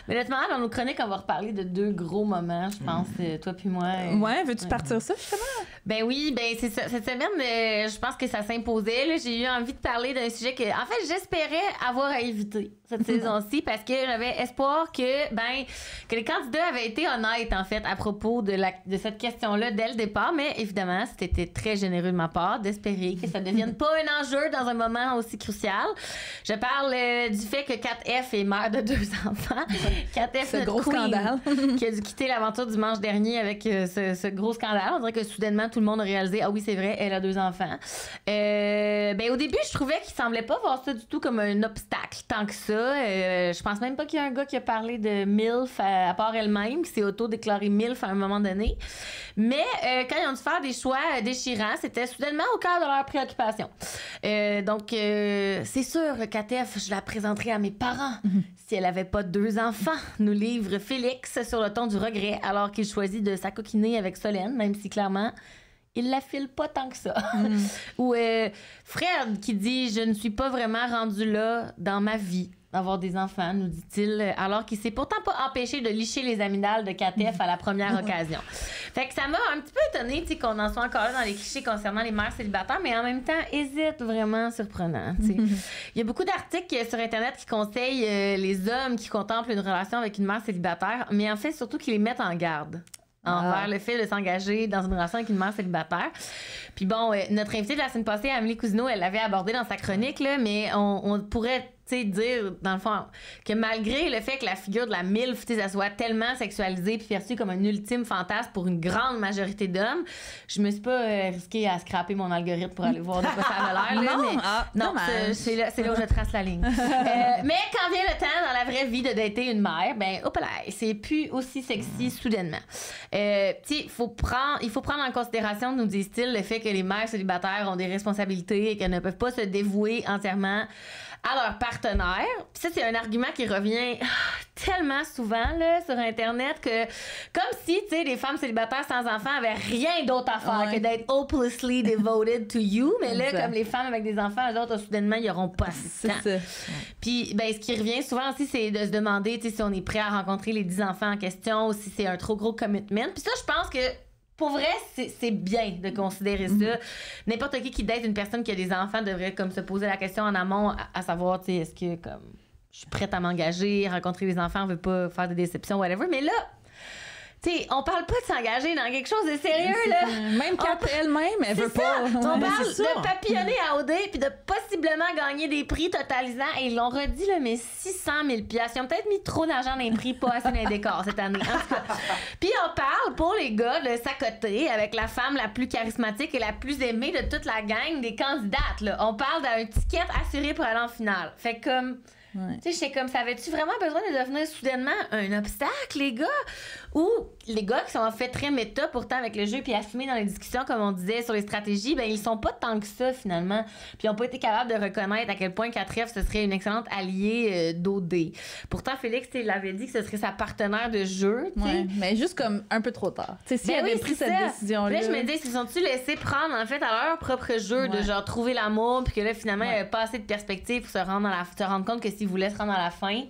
Mais honnêtement, dans nos chroniques, on va reparler de 2 gros moments, je pense, toi puis moi. Ouais, veux-tu partir ça, justement? Ben oui, ben c'est ça. Cette semaine, je pense que ça s'imposait. Là. J'ai eu envie de parler d'un sujet que, en fait, j'espérais avoir à éviter cette saison-ci parce que j'avais espoir que les candidats avaient été honnêtes, en fait, à propos de cette question-là dès le départ. Mais évidemment, c'était très généreux de ma part d'espérer que ça ne devienne pas un enjeu dans un moment aussi crucial. Je parle du fait que 4F est mère de 2 enfants. 4F, ce gros scandale. Qui a dû quitter l'aventure dimanche dernier avec ce gros scandale. On dirait que soudainement, tout le monde a réalisé, ah oui, c'est vrai, elle a 2 enfants. Au début, je trouvais qu'il semblait pas voir ça du tout comme un obstacle tant que ça. Je pense même pas qu'il y a un gars qui a parlé de MILF à part elle-même, qui s'est auto-déclaré MILF à un moment donné. Mais quand ils ont dû faire des choix déchirants, c'était soudainement au cœur de leur préoccupation. Donc, c'est sûr, Katef, je la présenterai à mes parents si elle avait pas 2 enfants, nous livre Félix sur le ton du regret, alors qu'il choisit de s'acoquiner avec Solène, même si clairement, il la file pas tant que ça. Ou Fred qui dit « Je ne suis pas vraiment rendu là dans ma vie. » d'avoir des enfants, nous dit-il, alors qu'il s'est pourtant pas empêché de licher les amygdales de Katef à la première occasion. Fait que ça m'a un petit peu étonnée, tu sais, qu'on en soit encore là dans les clichés concernant les mères célibataires, mais en même temps, hésite vraiment surprenant, tu sais. Il y a beaucoup d'articles sur Internet qui conseillent les hommes qui contemplent une relation avec une mère célibataire, mais en fait, surtout qui les mettent en garde envers le fait de s'engager dans une relation avec une mère célibataire. Puis bon, notre invitée de la semaine passée, Amélie Cousineau, elle l'avait abordé dans sa chronique, là, mais on pourrait dire, dans le fond, que malgré le fait que la figure de la MILF, ça soit tellement sexualisée puis perçue comme un ultime fantasme pour une grande majorité d'hommes, je me suis pas risquée à scraper mon algorithme pour aller voir de quoi ça a l'air. Non, c'est là où je trace la ligne. Mais quand vient le temps, dans la vraie vie, de dater une mère, ben, hop là, c'est plus aussi sexy soudainement. Il faut prendre en considération, nous disent-ils, le fait que les mères célibataires ont des responsabilités et qu'elles ne peuvent pas se dévouer entièrement à leur partenaire. Puis ça, c'est un argument qui revient tellement souvent là, sur Internet que comme si, tu sais, les femmes célibataires sans enfants avaient rien d'autre à faire que d'être hopelessly devoted to you. Mais là, comme les femmes avec des enfants, eux autres, soudainement, ils n'auront pas assez de temps. Puis, ben, ce qui revient souvent aussi, c'est de se demander, tu sais, si on est prêt à rencontrer les 10 enfants en question ou si c'est un trop gros commitment. Puis ça, je pense que pour vrai, c'est bien de considérer ça. N'importe qui date une personne qui a des enfants devrait comme se poser la question en amont à savoir, tu sais, est-ce que comme je suis prête à m'engager, rencontrer des enfants, on veut pas faire de déception, whatever. Mais là, tu sais, on parle pas de s'engager dans quelque chose de sérieux, là. Même quand elle-même, elle veut pas. On parle de papillonner à OD puis de possiblement gagner des prix totalisants. Et ils l'ont redit, là, mais 600 000 $. Ils ont peut-être mis trop d'argent dans les prix, pas assez dans les décors cette année. En tout cas. Puis on parle, pour les gars, de s'accoter avec la femme la plus charismatique et la plus aimée de toute la gang des candidates, là. On parle d'un ticket assuré pour aller en finale. Fait que comme... Tu sais, j'étais comme, ça avait-tu vraiment besoin de devenir soudainement un obstacle, les gars? Ou les gars qui sont en fait très méta pourtant avec le jeu puis assumés dans les discussions, comme on disait, sur les stratégies, ben ils sont pas tant que ça, finalement. Puis ils ont pas été capables de reconnaître à quel point Katef, ce serait une excellente alliée d'OD. Pourtant, Félix, il avait dit que ce serait sa partenaire de jeu, tu sais. Mais juste comme un peu trop tard. Tu sais, s'il avait pris cette décision-là... Là, je me dis, ils se sont-tu laissés prendre, en fait, à leur propre jeu de genre trouver l'amour, puis que là, finalement, il n'y avait pas assez de perspective pour se rendre compte que s'ils voulaient se rendre à la fin,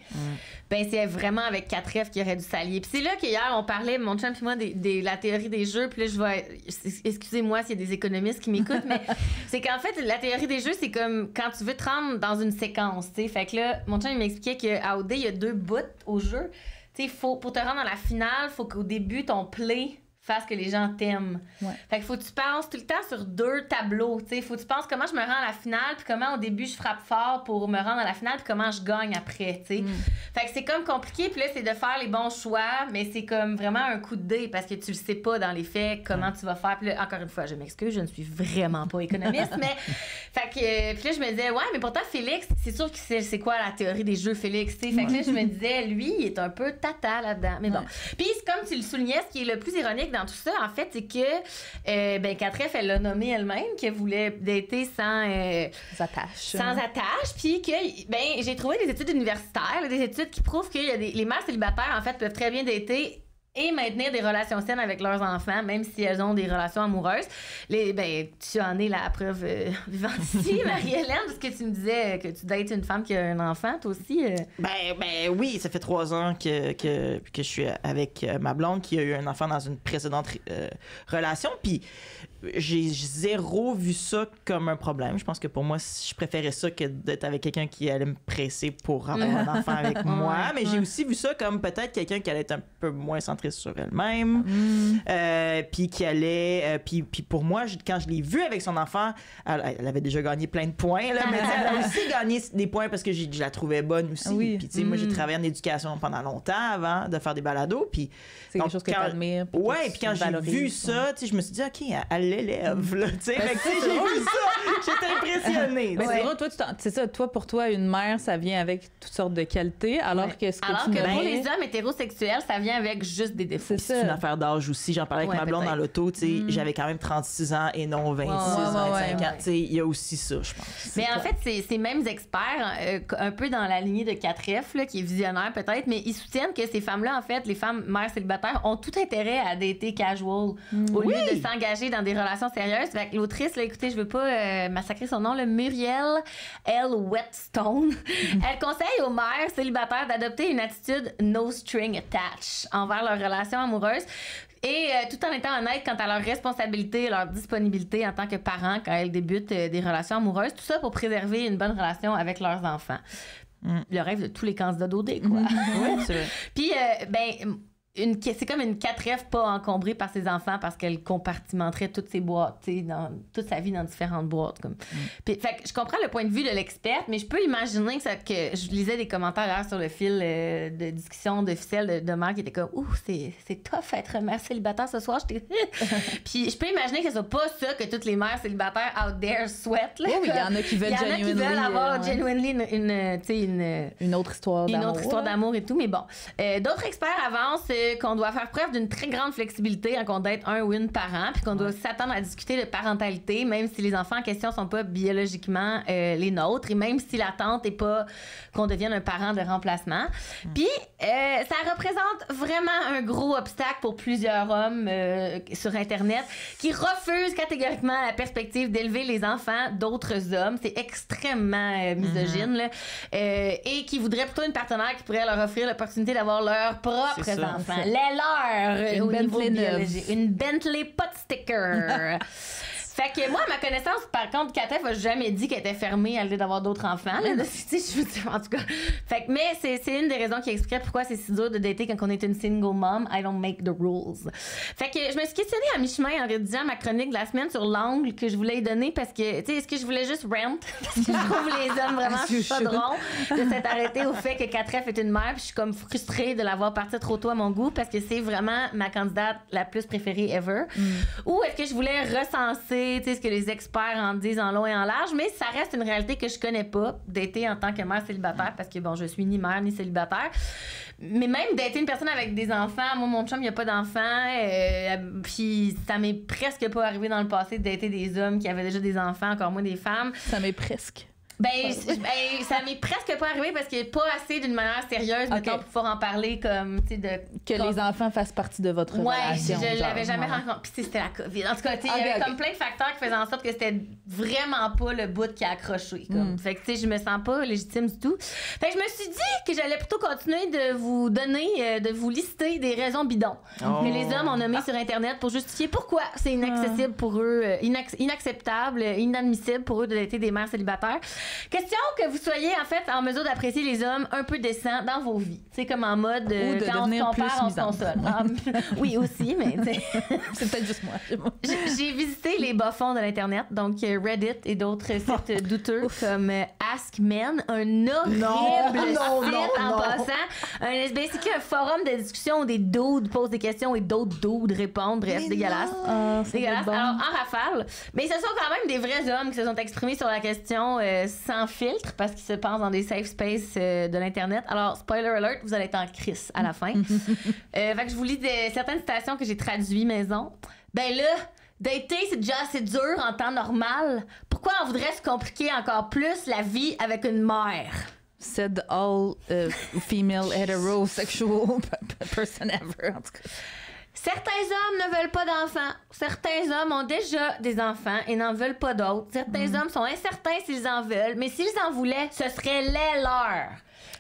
ben c'est vraiment avec Katef qui aurait dû s'allier. Puis c'est là qu'hier, on parlait, mon chum et moi, de la théorie des jeux. Puis là, je vais... Excusez-moi s'il y a des économistes qui m'écoutent, mais c'est qu'en fait, la théorie des jeux, c'est comme quand tu veux te rendre dans une séquence, tu sais. Fait que là, mon chum, il m'expliquait qu'à OD, il y a 2 bouts au jeu. Tu sais, pour te rendre à la finale, il faut qu'au début, ton play fasse que les gens t'aiment. Fait qu'il faut que tu penses tout le temps sur 2 tableaux, tu sais. Faut que tu penses comment je me rends à la finale, puis comment au début je frappe fort pour me rendre à la finale, puis comment je gagne après, tu sais. Fait que c'est comme compliqué, puis là, c'est de faire les bons choix, mais c'est comme vraiment un coup de dé, parce que tu le sais pas dans les faits comment tu vas faire. Puis là, encore une fois, je m'excuse, je ne suis vraiment pas économiste, mais... Fait que... Puis là, je me disais, ouais, mais pourtant, Félix, c'est sûr que c'est quoi la théorie des jeux, Félix, tu sais. Fait que là, je me disais, lui, il est un peu tata là-dedans. Mais bon. Puis comme tu le soulignais, ce qui est le plus ironique dans tout ça, en fait, c'est que ben Katef, elle l'a nommé elle-même, qu'elle voulait dater sans attache, puis que ben j'ai trouvé des études universitaires, des études qui prouvent que les mères célibataires, en fait, peuvent très bien dater et maintenir des relations saines avec leurs enfants, même si elles ont des relations amoureuses. Ben, tu en es la preuve vivante ici, Marie-Hélène, parce que tu me disais que tu dates une femme qui a un enfant, toi aussi. Ben oui, ça fait 3 ans que je suis avec ma blonde qui a eu un enfant dans une précédente relation, puis j'ai zéro vu ça comme un problème. Je pense que pour moi, je préférais ça que d'être avec quelqu'un qui allait me presser pour avoir un enfant avec moi. Mais j'ai aussi vu ça comme peut-être quelqu'un qui allait être un peu moins centré sur elle-même. Puis qui allait... Puis pour moi, quand je l'ai vue avec son enfant, elle avait déjà gagné plein de points, là, mais elle a aussi gagné des points parce que je la trouvais bonne aussi. Puis tu sais, moi, j'ai travaillé en éducation pendant longtemps avant de faire des balados. Puis c'est quelque chose que tu admires. Ouais, puis quand j'ai vu ça, tu sais, je me suis dit, OK, elle l'élève, là, tu sais. Fait que j'ai vu ça, j'étais impressionnée. Mais c'est vrai, toi, c'est ça, pour toi, une mère, ça vient avec toutes sortes de qualités, alors que ce que pour les hommes hétérosexuels, ça vient avec juste juste des défauts. C'est C'est une ça. affaire d'âge aussi. J'en parlais avec Ouais, ma blonde peut-être. dans l'auto. Tu sais, j'avais quand même 36 ans et non 26, Ouais, 25 ouais. ans. Tu sais, il y a aussi ça, je pense. Mais en fait, ces mêmes experts, un peu dans la lignée de 4F, là, qui est visionnaire peut-être, mais ils soutiennent que ces femmes-là, en fait, les femmes mères célibataires, ont tout intérêt à dater casual au lieu de s'engager dans des relations sérieuses. Fait que l'autrice, là, écoutez, je veux pas massacrer son nom, le Muriel L. Whetstone, elle conseille aux mères célibataires d'adopter une attitude no string attached envers leur relation amoureuse. Et tout en étant honnête quant à leur responsabilité et leur disponibilité en tant que parents quand elles débutent des relations amoureuses. Tout ça pour préserver une bonne relation avec leurs enfants. Le rêve de tous les candidats d'OD, quoi. Oui, c'est vrai. Puis, c'est comme une 4F pas encombrée par ses enfants parce qu'elle compartimenterait toutes ses boîtes, tu sais, toute sa vie dans différentes boîtes. Comme. Puis, fait que je comprends le point de vue de l'experte, mais je peux imaginer que je lisais des commentaires d'ailleurs sur le fil de discussion de ficelle de mère qui était comme « Ouh, c'est tough être mère célibataire ce soir. » Puis je peux imaginer que ce soit pas ça que toutes les mères célibataires out there souhaitent. Là, Oui, il y en a qui veulent avoir ouais. genuinely Une autre histoire d'amour. une autre histoire d'amour et tout, mais bon. D'autres experts avancent qu'on doit faire preuve d'une très grande flexibilité quand on date un ou une parent, puis qu'on doit s'attendre à discuter de parentalité, même si les enfants en question sont pas biologiquement les nôtres, et même si l'attente est pas qu'on devienne un parent de remplacement. Puis, ça représente vraiment un gros obstacle pour plusieurs hommes sur Internet qui refusent catégoriquement la perspective d'élever les enfants d'autres hommes. C'est extrêmement misogyne, là. Et qui voudraient plutôt une partenaire qui pourrait leur offrir l'opportunité d'avoir leurs propres C'est ça. enfants. Les leurs Une au niveau Bentley neuve. biologique. Une Bentley pas de sticker. Fait que moi, à ma connaissance, par contre, Katef a jamais dit qu'elle était fermée à l'idée d'avoir d'autres enfants. Là. Tu sais, je veux dire, en tout cas. Fait que, mais c'est une des raisons qui expliquerait pourquoi c'est si dur de dater quand on est une single mom. I don't make the rules. Fait que je me suis questionnée à mi-chemin en rédigeant ma chronique de la semaine sur l'angle que je voulais y donner parce que, tu sais, est-ce que je voulais juste rant? Parce que je trouve les hommes vraiment chaudrons de s'être arrêtés au fait que Katef est une mère. Puis je suis comme frustrée de l'avoir partie trop tôt à mon goût parce que c'est vraiment ma candidate la plus préférée ever. Ou est-ce que je voulais recenser tu sais, ce que les experts en disent en long et en large, mais ça reste une réalité que je connais pas, dater en tant que mère célibataire, parce que bon, je suis ni mère ni célibataire. Mais même dater une personne avec des enfants, moi, mon chum, il n'y a pas d'enfants, puis ça m'est presque pas arrivé dans le passé de dater des hommes qui avaient déjà des enfants, encore moins des femmes. Ça m'est presque. Ça m'est presque pas arrivé parce qu'il n'y a pas assez d'une manière sérieuse, mettons, pour pouvoir en parler comme, tu sais, que les enfants fassent partie de votre relation. Ouais, je l'avais jamais rencontré. Puis c'était la COVID. En tout cas, il y avait comme plein de facteurs qui faisaient en sorte que c'était vraiment pas le bout qui a accroché. Comme. Fait que, tu sais, je me sens pas légitime du tout. Fait que je me suis dit que j'allais plutôt continuer de vous donner, de vous lister des raisons bidons que les hommes ont nommées sur Internet pour justifier pourquoi c'est inaccessible pour eux, inacceptable, inadmissible pour eux de dater des mères célibataires. Question que vous soyez en fait en mesure d'apprécier les hommes un peu décents dans vos vies. C'est comme en mode ou de quand on se compare, on se console. Oui, aussi, mais c'est peut-être juste moi. J'ai visité les bas-fonds de l'Internet, donc Reddit et d'autres sites douteux comme Ask Men, un horrible site en passant. Basically un forum de discussion où des dudes posent des questions et d'autres dudes répondent. Bref, dégueulasse. Dégueulasse. Bon. Alors, en rafale. Mais ce sont quand même des vrais hommes qui se sont exprimés sur la question sans filtre parce qu'ils se pensent dans des safe spaces de l'Internet. Alors, spoiler alert, vous allez être en crise à la fin. Fait que je vous lis certaines citations que j'ai traduites maison. Ben là, dater, c'est déjà assez dur en temps normal. Pourquoi on voudrait se compliquer encore plus la vie avec une mère? Said all female heterosexual person ever, en tout cas. Certains hommes ne veulent pas d'enfants. Certains hommes ont déjà des enfants et n'en veulent pas d'autres. Certains hommes sont incertains s'ils en veulent, mais s'ils en voulaient, ce serait les leurs.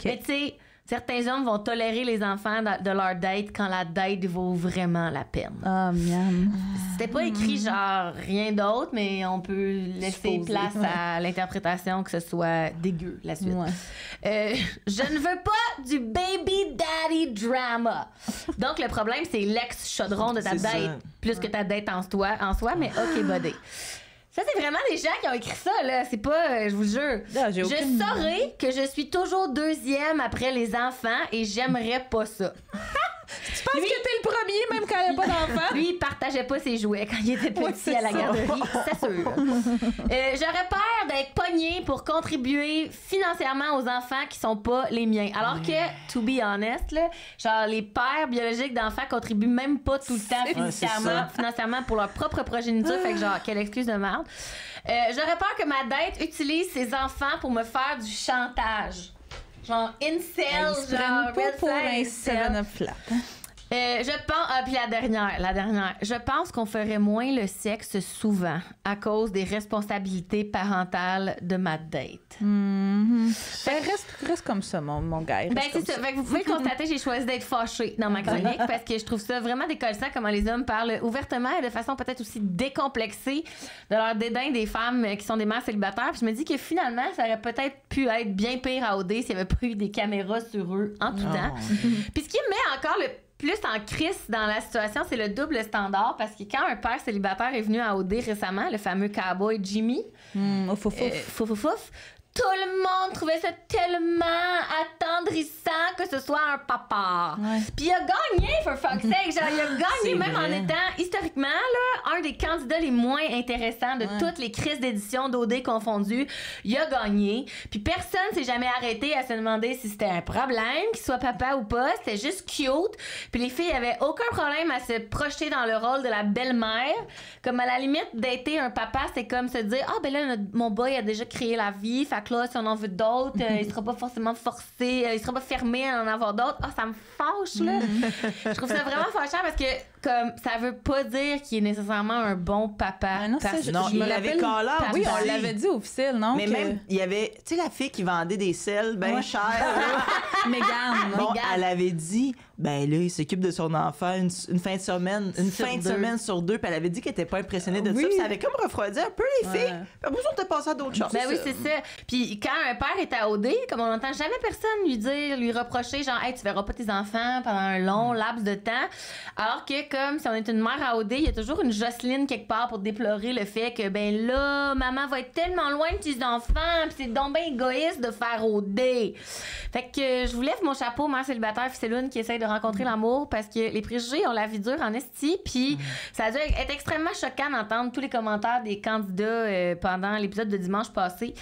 Mais tu sais, certains hommes vont tolérer les enfants de leur date quand la date vaut vraiment la peine. Ah, miam. C'était pas écrit genre rien d'autre, mais on peut laisser place à l'interprétation que ce soit dégueu, la suite. Ouais. Je ne veux pas du baby daddy drama. Donc, le problème, c'est l'ex-chaudron de ta date, plus que ta date en soi, mais OK, buddy. Ça, c'est vraiment des gens qui ont écrit ça, là. C'est pas, je vous jure. Non, je saurais que je suis toujours deuxième après les enfants et j'aimerais pas ça. Tu penses que t'es le premier, même quand il n'y a pas d'enfant? Lui, il partageait pas ses jouets quand il était petit c'est à la ça. garderie, c'est sûr. J'aurais peur d'être pognée pour contribuer financièrement aux enfants qui sont pas les miens. Alors que, to be honest, là, genre les pères biologiques d'enfants contribuent même pas tout le temps financièrement pour leur propre progéniture. Fait que genre, quelle excuse de merde. J'aurais peur que ma dette utilise ses enfants pour me faire du chantage. Genre, incel, Ils se genre, prennent pas red pour flag, un incel. 7-up flat. Je pense... puis la dernière. Je pense qu'on ferait moins le sexe souvent à cause des responsabilités parentales de ma date. Reste comme ça, mon gars. Ben, c'est ça. Fait que vous pouvez constater, j'ai choisi d'être fâchée dans ma chronique parce que je trouve ça vraiment décollissant comment les hommes parlent ouvertement et de façon peut-être aussi décomplexée de leur dédain des femmes qui sont des mères célibataires. Puis je me dis que finalement, ça aurait peut-être pu être bien pire à OD s'il n'y avait pas eu des caméras sur eux en tout temps. Puis ce qui me met encore le plus en crise dans la situation, c'est le double standard parce que quand un père célibataire est venu à OD récemment, le fameux cowboy Jimmy, fouf, tout le monde trouvait ça tellement attendrissant que ce soit un papa. Ouais. Puis il a gagné, for fuck's sake. Genre, il a gagné C'est même vrai. en étant, historiquement, là, un des candidats les moins intéressants de toutes les crises d'édition d'OD confondues. Il a gagné. Puis personne s'est jamais arrêté à se demander si c'était un problème qu'il soit papa ou pas. C'était juste cute. Puis les filles avaient aucun problème à se projeter dans le rôle de la belle-mère. Comme à la limite, d'être un papa, c'est comme se dire « Ah, ben là, mon boy a déjà créé la vie. Fait que là, si on en veut d'autres, il sera pas forcément forcé, il sera pas fermé à en avoir d'autres. » Ah, ça me fâche, là. Je trouve ça vraiment fâchant parce que comme ça veut pas dire qu'il est nécessairement un bon papa. Ah non, parce ça, Non, je il me l'avait rappelle- call out Oui, on aussi. l'avait dit officiel, non? Mais que- même, il y avait, tu sais, la fille qui vendait des sels bien Ouais. chers. là. Mégane. Bon, Mégane. elle avait dit, ben là, il s'occupe de son enfant une fin de semaine, sur deux, puis elle avait dit qu'elle était pas impressionnée de Oui. ça, puis ça avait comme refroidi un peu les filles. Ouais. Puis après ça, on était passé à d'autres choses. Ben oui, c'est ça. Puis quand un père est à OD, comme on n'entend jamais personne lui reprocher, genre, hey, tu verras pas tes enfants pendant un long laps de temps. Alors que, comme si on est une mère à OD, il y a toujours une Jocelyne quelque part pour déplorer le fait que, ben là, maman va être tellement loin de tes enfants, puis c'est donc bien égoïste de faire OD. Fait que je vous lève mon chapeau, mère célibataire Ficelune qui essaye de rencontrer l'amour parce que les préjugés ont la vie dure en esti, puis ça a dû être extrêmement choquant d'entendre tous les commentaires des candidats pendant l'épisode de dimanche passé.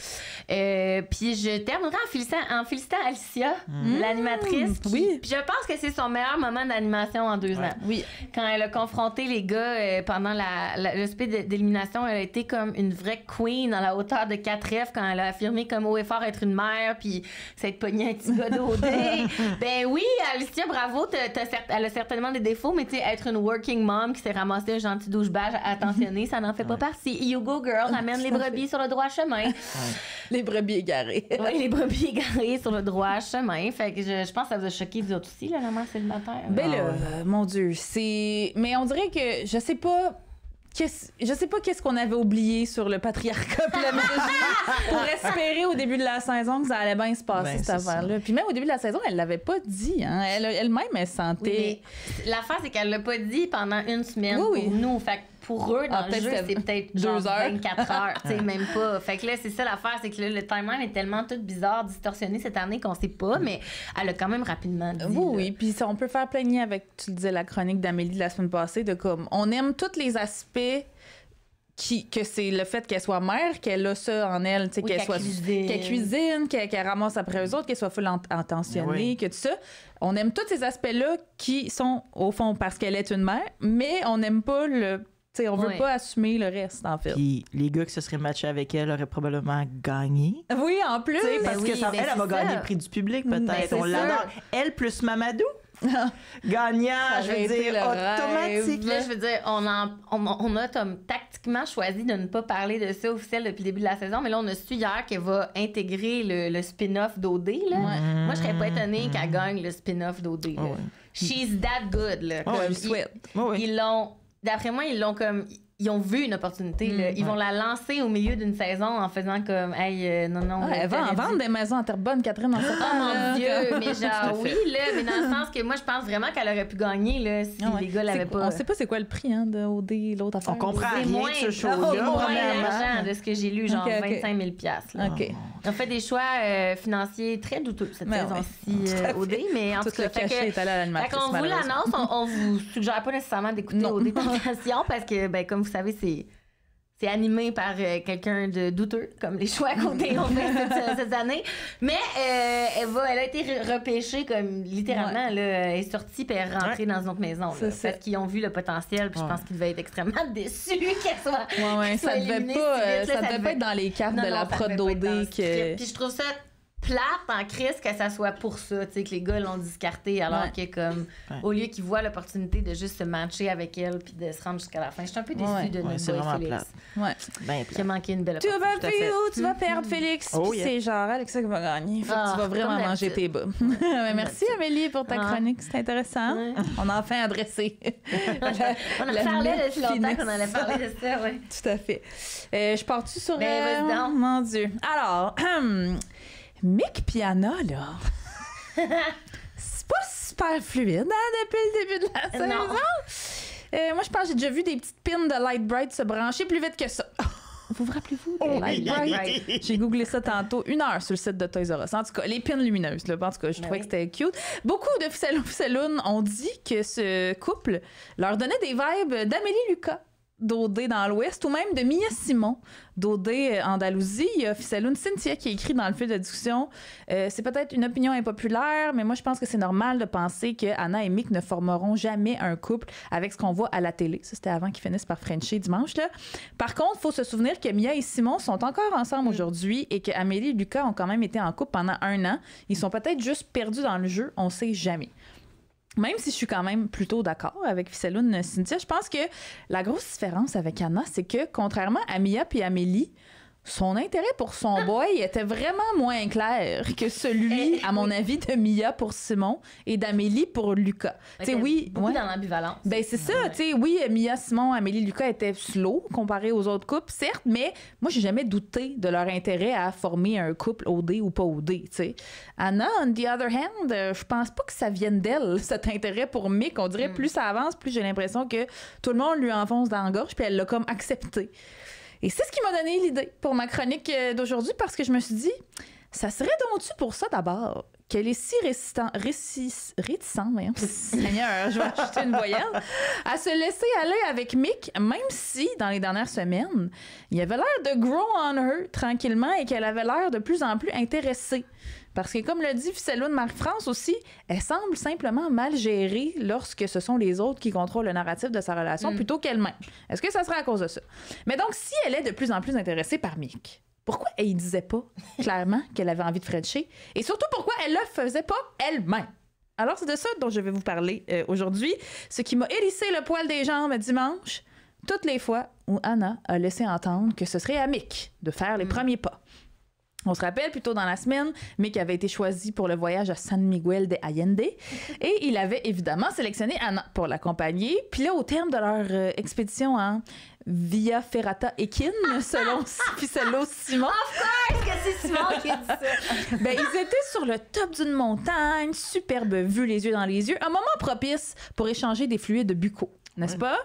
Puis je terminerai en félicitant Alicia, l'animatrice. Oui. Puis je pense que c'est son meilleur moment d'animation en 2 ans. Oui. Quand elle a confronté les gars pendant le speed d'élimination, elle a été comme une vraie queen à la hauteur de 4F quand elle a affirmé comme haut et fort être une mère puis s'être pognée un petit gars d'OD. Ben oui, Alicia, bravo, elle a certainement des défauts, mais tu sais, être une working mom qui s'est ramassée un gentil douchebag attentionné, ça n'en fait pas partie. You go girl, amène les brebis sur le droit chemin. Les brebis égarées. Oui, les brebis égarées sur le droit chemin. Fait que je pense que ça vous a choqué vous autres aussi, là, la mère célibataire. Ben là, mon Dieu, c'est... Mais on dirait que je sais pas qu'est-ce qu'on avait oublié sur le patriarcat et la misogynie pour espérer au début de la saison que ça allait bien se passer, Ben, cette c'est affaire-là. Puis même au début de la saison, elle l'avait pas dit. Hein? Elle-même, elle sentait... Oui, mais l'affaire, c'est qu'elle l'a pas dit pendant une semaine Oui, pour nous. Fait que pour eux, dans le peut-être jeu, c'était c'est peut-être 2 genre heures. 24 heures, tu sais, même pas. Fait que là, c'est ça l'affaire, c'est que là, le timeline est tellement tout bizarre, distorsionné cette année qu'on sait pas, mais elle a quand même rapidement dit. Oui, puis ça, on peut faire plein de liens avec, tu le disais, la chronique d'Amélie de la semaine passée, de comme, on aime tous les aspects que c'est le fait qu'elle soit mère, qu'elle a ça en elle, tu sais, Oui, qu'elle cuisine. qu'elle ramasse après eux autres, qu'elle soit full intentionnée, Oui. que tout ça. On aime tous ces aspects-là qui sont, au fond, parce qu'elle est une mère, mais on n'aime pas le... Tu sais, on veut Oui. pas assumer le reste, en fait. Puis les gars qui se seraient matchés avec elle auraient probablement gagné. Oui, en plus! Tu sais, parce oui, que ça, ben elle va c'est gagner ça. le prix du public, Ben, peut-être. c'est On l'adore. Elle plus Mamadou. Gagnant, Ça je aurait veux été dire, le automatique. Puis là, je veux dire, on a comme tactiquement choisi de ne pas parler de ça officiel depuis le début de la saison, mais là, on a su hier qu'elle va intégrer le spin-off d'OD. Là. Moi, je serais pas étonnée qu'elle gagne le spin-off d'OD. là. Ouais. She's that good. Là. Ouais, Comme, je le souhaite. Ouais, ouais. D'après moi, ils l'ont comme... ils ont vu une opportunité. Là. Ils vont la lancer au milieu d'une saison en faisant comme, hey, non. Elle va en vendre des maisons à Terrebonne, Catherine, en septembre. Oh mon Dieu, mais genre, oui, là, mais dans le sens que moi, je pense vraiment qu'elle aurait pu gagner là, si les gars l'avaient pas. On sait pas c'est quoi le prix de OD, l'autre affaire. On comprend rien moins, de ce show-là. moins d'argent de ce que j'ai lu, genre Okay. 25 000 là. OK. Ils ont fait des choix financiers très douteux cette saison-ci OD, mais en tout cas, le cachet est allé à l'animatrice, quand on vous l'annonce, on vous suggère pas nécessairement d'écouter OD Tentation parce que, ben, comme vous savez, c'est animé par quelqu'un de douteux, comme les choix côté ont fait cette année. Mais elle a été repêchée comme littéralement. Là, elle est sortie puis elle est rentrée dans une autre maison. Là, parce qu'ils ont vu le potentiel. Puis je pense qu'ils devaient être extrêmement déçus qu'elle soit. Ça devait pas être dans les cartes de la prod d'OD. Puis je trouve ça plate en crise que ça soit pour ça, tu sais, que les gars l'ont discarté alors que comme au lieu qu'ils voient l'opportunité de juste se matcher avec elle puis de se rendre jusqu'à la fin. Je suis un peu déçue de notre boy Félix. Qui a manqué une belle opportunité. Tu vas perdre, Félix. Puis c'est genre Alexa qui va gagner. Faut que tu vas vraiment manger tes bas. Merci Amélie pour ta chronique, c'est intéressant. On a enfin adressé. On en parlait depuis longtemps qu'on allait parler de ça, oui. Tout à fait. Je pars-tu sur... vas-y donc. Mon Dieu. Alors... Mick pis Anna, là, c'est pas super fluide depuis le début de la saison. Moi, je pense que j'ai déjà vu des petites pins de Light Bright se brancher plus vite que ça. Vous vous rappelez-vous de Light Bright? J'ai googlé ça tantôt, 1 heure sur le site de Toys R Us. En tout cas, les pins lumineuses, là, en tout cas, je trouvais que c'était cute. Beaucoup de Ficelloun ont dit que ce couple leur donnait des vibes d'Amélie Lucas d'OD dans l'Ouest, ou même de Mia Simon d'OD Andalousie. Il y a Ficelloun Cynthia qui a écrit dans le fil de discussion c'est peut-être une opinion impopulaire, mais moi je pense que c'est normal de penser que Anna et Mick ne formeront jamais un couple avec ce qu'on voit à la télé. Ça, c'était avant qu'ils finissent par Frencher dimanche, là. Par contre, il faut se souvenir que Mia et Simon sont encore ensemble aujourd'hui et que Amélie et Lucas ont quand même été en couple pendant 1 an. Ils sont peut-être juste perdus dans le jeu, on sait jamais. Même si je suis quand même plutôt d'accord avec Ficelloun Cynthia, je pense que la grosse différence avec Anna, c'est que contrairement à Mia puis Amélie, son intérêt pour son boy était vraiment moins clair que celui, à mon avis, de Mia pour Simon et d'Amélie pour Lucas. Tu sais, oui, beaucoup dans l'ambivalence. Ben c'est ça, tu sais, oui, Mia, Simon, Amélie, Lucas étaient slow comparé aux autres couples, certes, mais moi j'ai jamais douté de leur intérêt à former un couple OD ou pas OD, tu sais. Anna, on the other hand, je pense pas que ça vienne d'elle, cet intérêt pour Mick. On dirait plus ça avance, plus j'ai l'impression que tout le monde lui enfonce dans la gorge, puis elle l'a comme accepté. Et c'est ce qui m'a donné l'idée pour ma chronique d'aujourd'hui, parce que je me suis dit, ça serait donc-tu pour ça d'abord qu'elle est si réticente, voyons, Seigneur, je vais acheter une voyelle, à se laisser aller avec Mick, même si, dans les dernières semaines, il avait l'air de grow on her tranquillement et qu'elle avait l'air de plus en plus intéressée. Parce que, comme le dit Ficelloun Marie-France aussi, elle semble simplement mal gérée lorsque ce sont les autres qui contrôlent le narratif de sa relation plutôt qu'elle-même. Est-ce que ça serait à cause de ça? Mais donc, si elle est de plus en plus intéressée par Mick, pourquoi elle ne disait pas clairement qu'elle avait envie de Frencher? Et surtout, pourquoi elle le faisait pas elle-même? Alors, c'est de ça dont je vais vous parler aujourd'hui. Ce qui m'a hérissé le poil des jambes dimanche, toutes les fois où Anna a laissé entendre que ce serait à Mick de faire les premiers pas. On se rappelle, plus tôt dans la semaine, Mick avait été choisi pour le voyage à San Miguel de Allende et il avait évidemment sélectionné Anna pour l'accompagner. Puis là, au terme de leur expédition en Via Ferrata Equine, selon Ficello Simon... Of course que c'est Simon qui a dit ça! Ben, ils étaient sur le top d'une montagne, superbe vue, les yeux dans les yeux, un moment propice pour échanger des fluides buccaux, n'est-ce pas?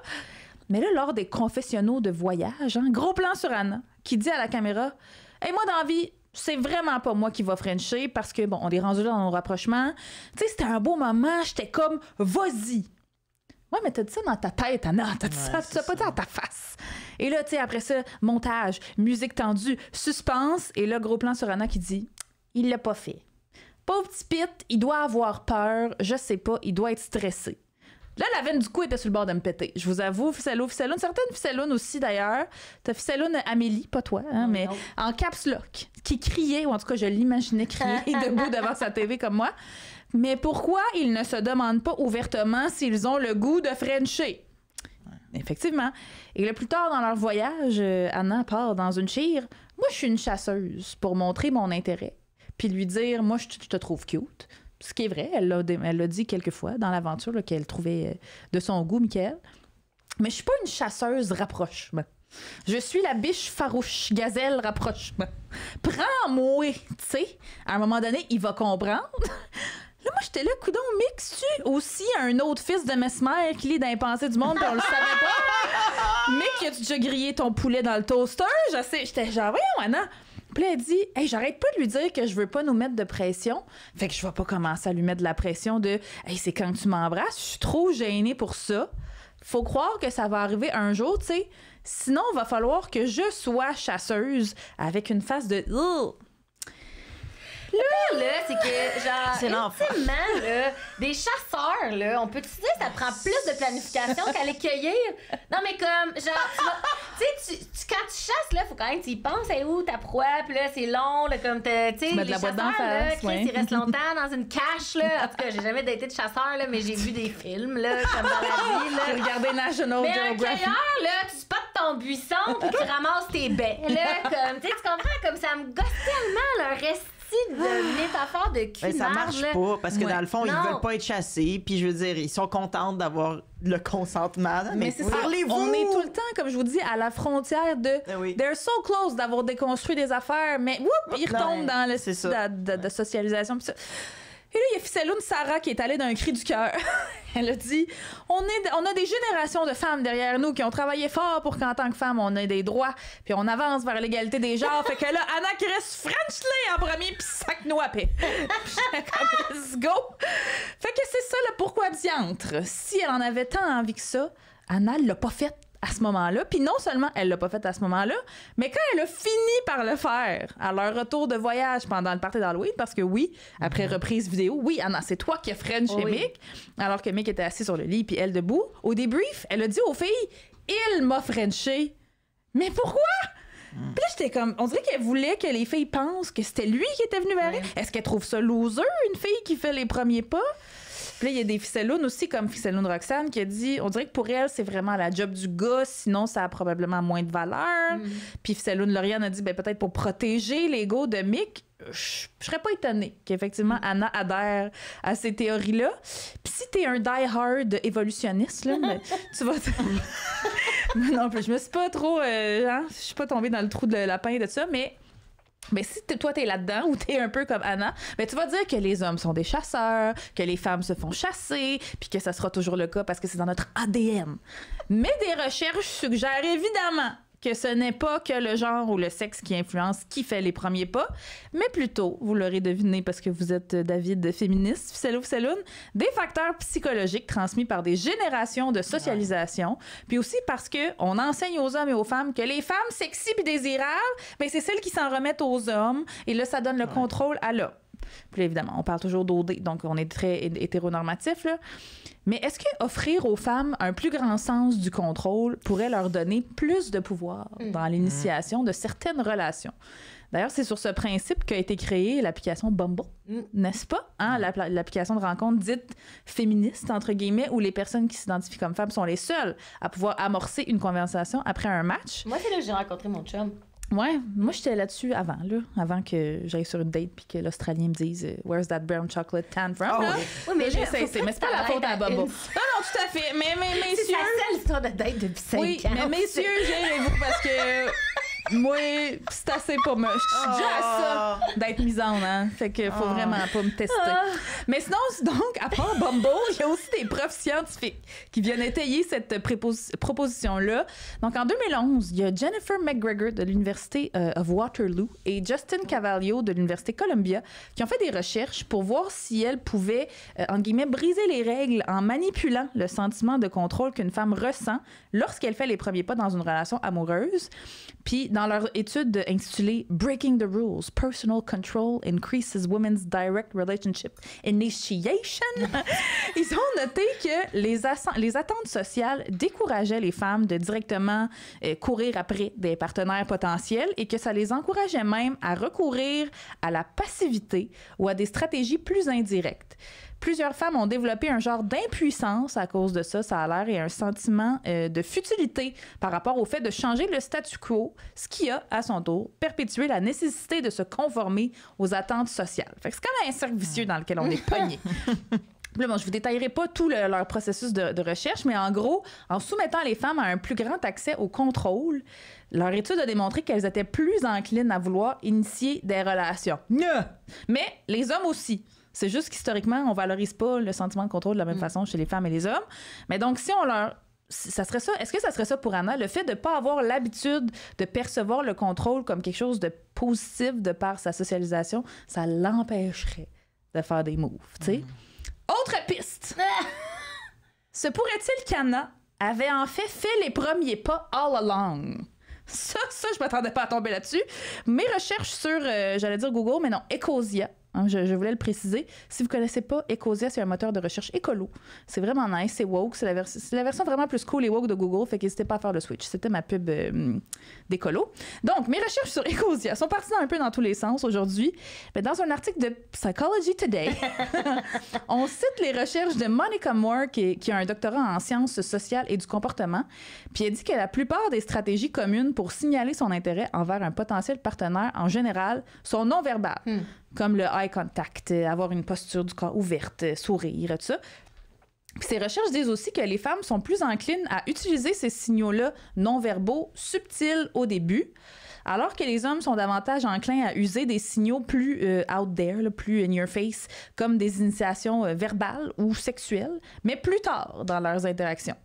Mais là, lors des confessionnaux de voyage, gros plan sur Anna, qui dit à la caméra « Hey, moi, dans la vie, c'est vraiment pas moi qui va frencher parce que, bon, on est rendu là dans nos rapprochements. Tu sais, c'était un beau moment, j'étais comme, vas-y. Ouais, mais t'as dit ça dans ta tête, Anna. T'as dit ça, tu l'as pas dit dans ta face. Et là, tu sais, après ça, montage, musique tendue, suspense. Et là, gros plan sur Anna qui dit, il l'a pas fait. Pauvre petit pit, il doit avoir peur, je sais pas, il doit être stressé. Là, la veine du cou était sur le bord de me péter. Je vous avoue, Ficelloun, certaines Ficelloun aussi d'ailleurs. T'as Ficelloun Amélie, pas toi, mais en caps lock, qui criait, ou en tout cas, je l'imaginais crier debout devant sa TV comme moi. Mais pourquoi ils ne se demandent pas ouvertement s'ils ont le goût de Frencher? Effectivement. Et le plus tard dans leur voyage, Anna part dans une chire. Moi, je suis une chasseuse pour montrer mon intérêt. Puis lui dire, moi, je te trouve cute. Ce qui est vrai, elle l'a dit quelques fois dans l'aventure qu'elle trouvait de son goût, Michael. Mais je suis pas une chasseuse rapprochement. Je suis la biche farouche, gazelle rapprochement. Prends-moi, tu sais. À un moment donné, il va comprendre. Là, moi, j'étais là, coudon, mix-tu aussi un autre fils de Mesmer qui lit dans les pensées du monde, puis on le savait pas? Mick, as-tu déjà grillé ton poulet dans le toaster? J'étais genre, voyons, Anna. Puis là, elle dit, hey, j'arrête pas de lui dire que je veux pas nous mettre de pression. Fait que je vais pas commencer à lui mettre de la pression de, hey, c'est quand tu m'embrasses, je suis trop gênée pour ça. Faut croire que ça va arriver un jour, tu sais. Sinon, il va falloir que je sois chasseuse avec une face de. Le pire, là, c'est que, genre, C'est l'enfer. ultimement, là, des chasseurs, là, on peut-tu dire que ça prend plus de planification qu'aller cueillir? Non, mais comme, genre, tu sais, quand tu chasses, là, faut quand même que tu y penses, c'est où ta proie, puis là, c'est long, là, comme, tu sais, les mets de la boîte d'en chasseurs, là, face, Chris, ouais. ils restent longtemps dans une cache, là. En tout cas, j'ai jamais daté de chasseur, là, mais j'ai vu des films, là, comme dans la vie, là. J'ai regardé National Mais un Geographic. cueilleur, là, tu spots ton buisson, puis tu ramasses tes baies, là, comme, tu sais, tu comprends, comme ça me gosse tellement, le reste de métaphore de cul. Ben, ça marche pas, parce que Ouais. dans le fond, Non. ils veulent pas être chassés, puis je veux dire, ils sont contents d'avoir le consentement. Mais c'est ça. parlez-vous! On est tout le temps, comme je vous dis, à la frontière de Ah oui. they're so close d'avoir déconstruit des affaires, mais whoop, ils Non, retombent dans le c'est ça. de socialisation. Pis ça. Et là, il y a Ficelloune Sarah qui est allée d'un cri du cœur. Elle a dit on a des générations de femmes derrière nous qui ont travaillé fort pour qu'en tant que femmes, on ait des droits, puis on avance vers l'égalité des genres. Fait que là, Anna qui reste French-lay en premier, puis sac-nous à paix. J'étais comme, let's go! Fait que c'est ça le pourquoi diantre. Si elle en avait tant envie que ça, Anna l'a pas fait à ce moment-là. Puis non seulement elle l'a pas fait à ce moment-là, mais quand elle a fini par le faire à leur retour de voyage pendant le party d'Halloween, parce que oui, après reprise vidéo, oui, Anna, c'est toi qui as French chez Oui. Mick, alors que Mick était assis sur le lit puis elle debout. Au débrief, elle a dit aux filles, il m'a Frenché. Mais pourquoi? Puis là, j'étais comme, on dirait qu'elle voulait que les filles pensent que c'était lui qui était venu vers elle. Est-ce qu'elle trouve ça loser, une fille qui fait les premiers pas? Puis là, il y a des Ficellounes aussi, comme Ficelloune Roxane, qui a dit, on dirait que pour elle, c'est vraiment la job du gars, sinon ça a probablement moins de valeur. Puis Ficelloune Lauriane a dit, ben peut-être pour protéger l'ego de Mick, je serais pas étonnée qu'effectivement Anna adhère à ces théories-là. Puis si t'es un die-hard évolutionniste, là, ben, tu vas... non, je me suis pas trop... je suis pas tombée dans le trou de lapin et de ça, mais si toi t'es là-dedans ou t'es un peu comme Anna, ben tu vas dire que les hommes sont des chasseurs, que les femmes se font chasser, puis que ça sera toujours le cas parce que c'est dans notre ADN. Mais des recherches suggèrent évidemment que ce n'est pas que le genre ou le sexe qui influence qui fait les premiers pas, mais plutôt, vous l'aurez deviné parce que vous êtes David féministe, Ficelloune, des facteurs psychologiques transmis par des générations de socialisation, puis aussi parce que on enseigne aux hommes et aux femmes que les femmes sexy puis désirables, ben c'est celles qui s'en remettent aux hommes, et là ça donne le contrôle à l'homme. Puis là, évidemment, on parle toujours d'OD, donc on est très hétéronormatif, là. Mais est-ce que offrir aux femmes un plus grand sens du contrôle pourrait leur donner plus de pouvoir dans l'initiation de certaines relations? D'ailleurs, c'est sur ce principe qu'a été créée l'application Bumble, n'est-ce pas? Hein? L'application de rencontre dite féministe, entre guillemets, où les personnes qui s'identifient comme femmes sont les seules à pouvoir amorcer une conversation après un match. Moi, c'est là que j'ai rencontré mon chum. Ouais, moi j'étais là-dessus avant que j'aille sur une date puis que l'Australien me dise Where's that brown chocolate tan from? Oh, là. oui. Oui, mais J'ai là, cessé, faut mais c'est pas la faute à Bumble. Non, tout à fait. Mais C'est messieurs, sa seule histoire de date depuis 5 oui, ans. mais messieurs, gérez-vous parce que moi, c'est assez pour moi. Je suis déjà à ça d'être misandre, hein. Fait que faut vraiment pas me tester. Mais sinon, donc, à part Bumble, il y a aussi des preuves scientifiques qui viennent étayer cette proposition-là. Donc, en 2011, il y a Jennifer McGregor de l'Université of Waterloo et Justin Cavallio de l'Université Columbia qui ont fait des recherches pour voir si elles pouvaient, en guillemets, briser les règles en manipulant le sentiment de contrôle qu'une femme ressent lorsqu'elle fait les premiers pas dans une relation amoureuse. Puis, dans leur étude intitulée Breaking the Rules, Personal Control Increases Women's Direct Relationship Initiation, ils ont noté que les attentes sociales décourageaient les femmes de directement courir après des partenaires potentiels et que ça les encourageait même à recourir à la passivité ou à des stratégies plus indirectes. Plusieurs femmes ont développé un genre d'impuissance à cause de ça, ça a l'air, et un sentiment de futilité par rapport au fait de changer le statu quo, ce qui a, à son tour, perpétué la nécessité de se conformer aux attentes sociales. Fait que c'est comme un cercle vicieux dans lequel on est pogné. Là, bon, je vous détaillerai pas tout leur processus de recherche, mais en gros, en soumettant les femmes à un plus grand accès au contrôle, leur étude a démontré qu'elles étaient plus enclines à vouloir initier des relations. Mais les hommes aussi. C'est juste qu'historiquement, on valorise pas le sentiment de contrôle de la même façon chez les femmes et les hommes. Mais donc, si on leur... Ça serait ça. Est-ce que ça serait ça pour Anna? Le fait de ne pas avoir l'habitude de percevoir le contrôle comme quelque chose de positif de par sa socialisation, ça l'empêcherait de faire des moves, tu sais? Autre piste! Se pourrait-il qu'Anna avait en fait les premiers pas all along? Ça, je m'attendais pas à tomber là-dessus. Mes recherches sur, j'allais dire Google, mais non, Ecosia. Hein, je voulais le préciser. Si vous connaissez pas, Ecosia, c'est un moteur de recherche écolo. C'est vraiment nice, c'est woke. C'est la version vraiment plus cool et woke de Google, fait qu'hésitez pas à faire le switch. C'était ma pub d'écolo. Donc, mes recherches sur Ecosia sont parties un peu dans tous les sens aujourd'hui. Mais dans un article de Psychology Today, on cite les recherches de Monica Moore, qui a un doctorat en sciences sociales et du comportement. Puis elle dit que la plupart des stratégies communes pour signaler son intérêt envers un potentiel partenaire, en général, sont non-verbales. Comme le eye contact, avoir une posture du corps ouverte, sourire, tout ça. Puis ces recherches disent aussi que les femmes sont plus enclines à utiliser ces signaux-là non-verbaux subtils au début, alors que les hommes sont davantage enclins à user des signaux plus out there, là, plus in your face, comme des initiations verbales ou sexuelles, mais plus tard dans leurs interactions.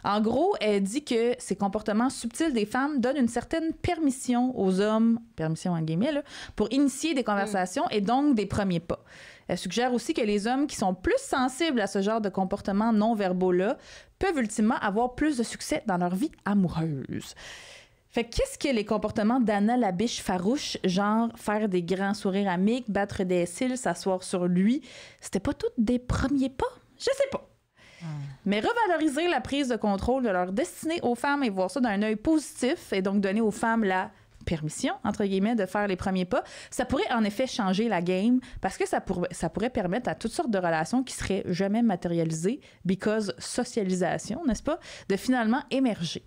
En gros, elle dit que ces comportements subtils des femmes donnent une certaine permission aux hommes, permission en guillemets, là, pour initier des conversations et donc des premiers pas. Elle suggère aussi que les hommes qui sont plus sensibles à ce genre de comportements non-verbaux-là peuvent ultimement avoir plus de succès dans leur vie amoureuse. Fait qu'est-ce que les comportements d'Anna la biche farouche, genre faire des grands sourires à Mick, battre des cils, s'asseoir sur lui, c'était pas tous des premiers pas? Je sais pas. Mais revaloriser la prise de contrôle de leur destinée aux femmes et voir ça d'un œil positif et donc donner aux femmes la permission, entre guillemets, de faire les premiers pas, ça pourrait en effet changer la game parce que ça pourrait permettre à toutes sortes de relations qui seraient jamais matérialisées, because socialisation, n'est-ce pas, de finalement émerger.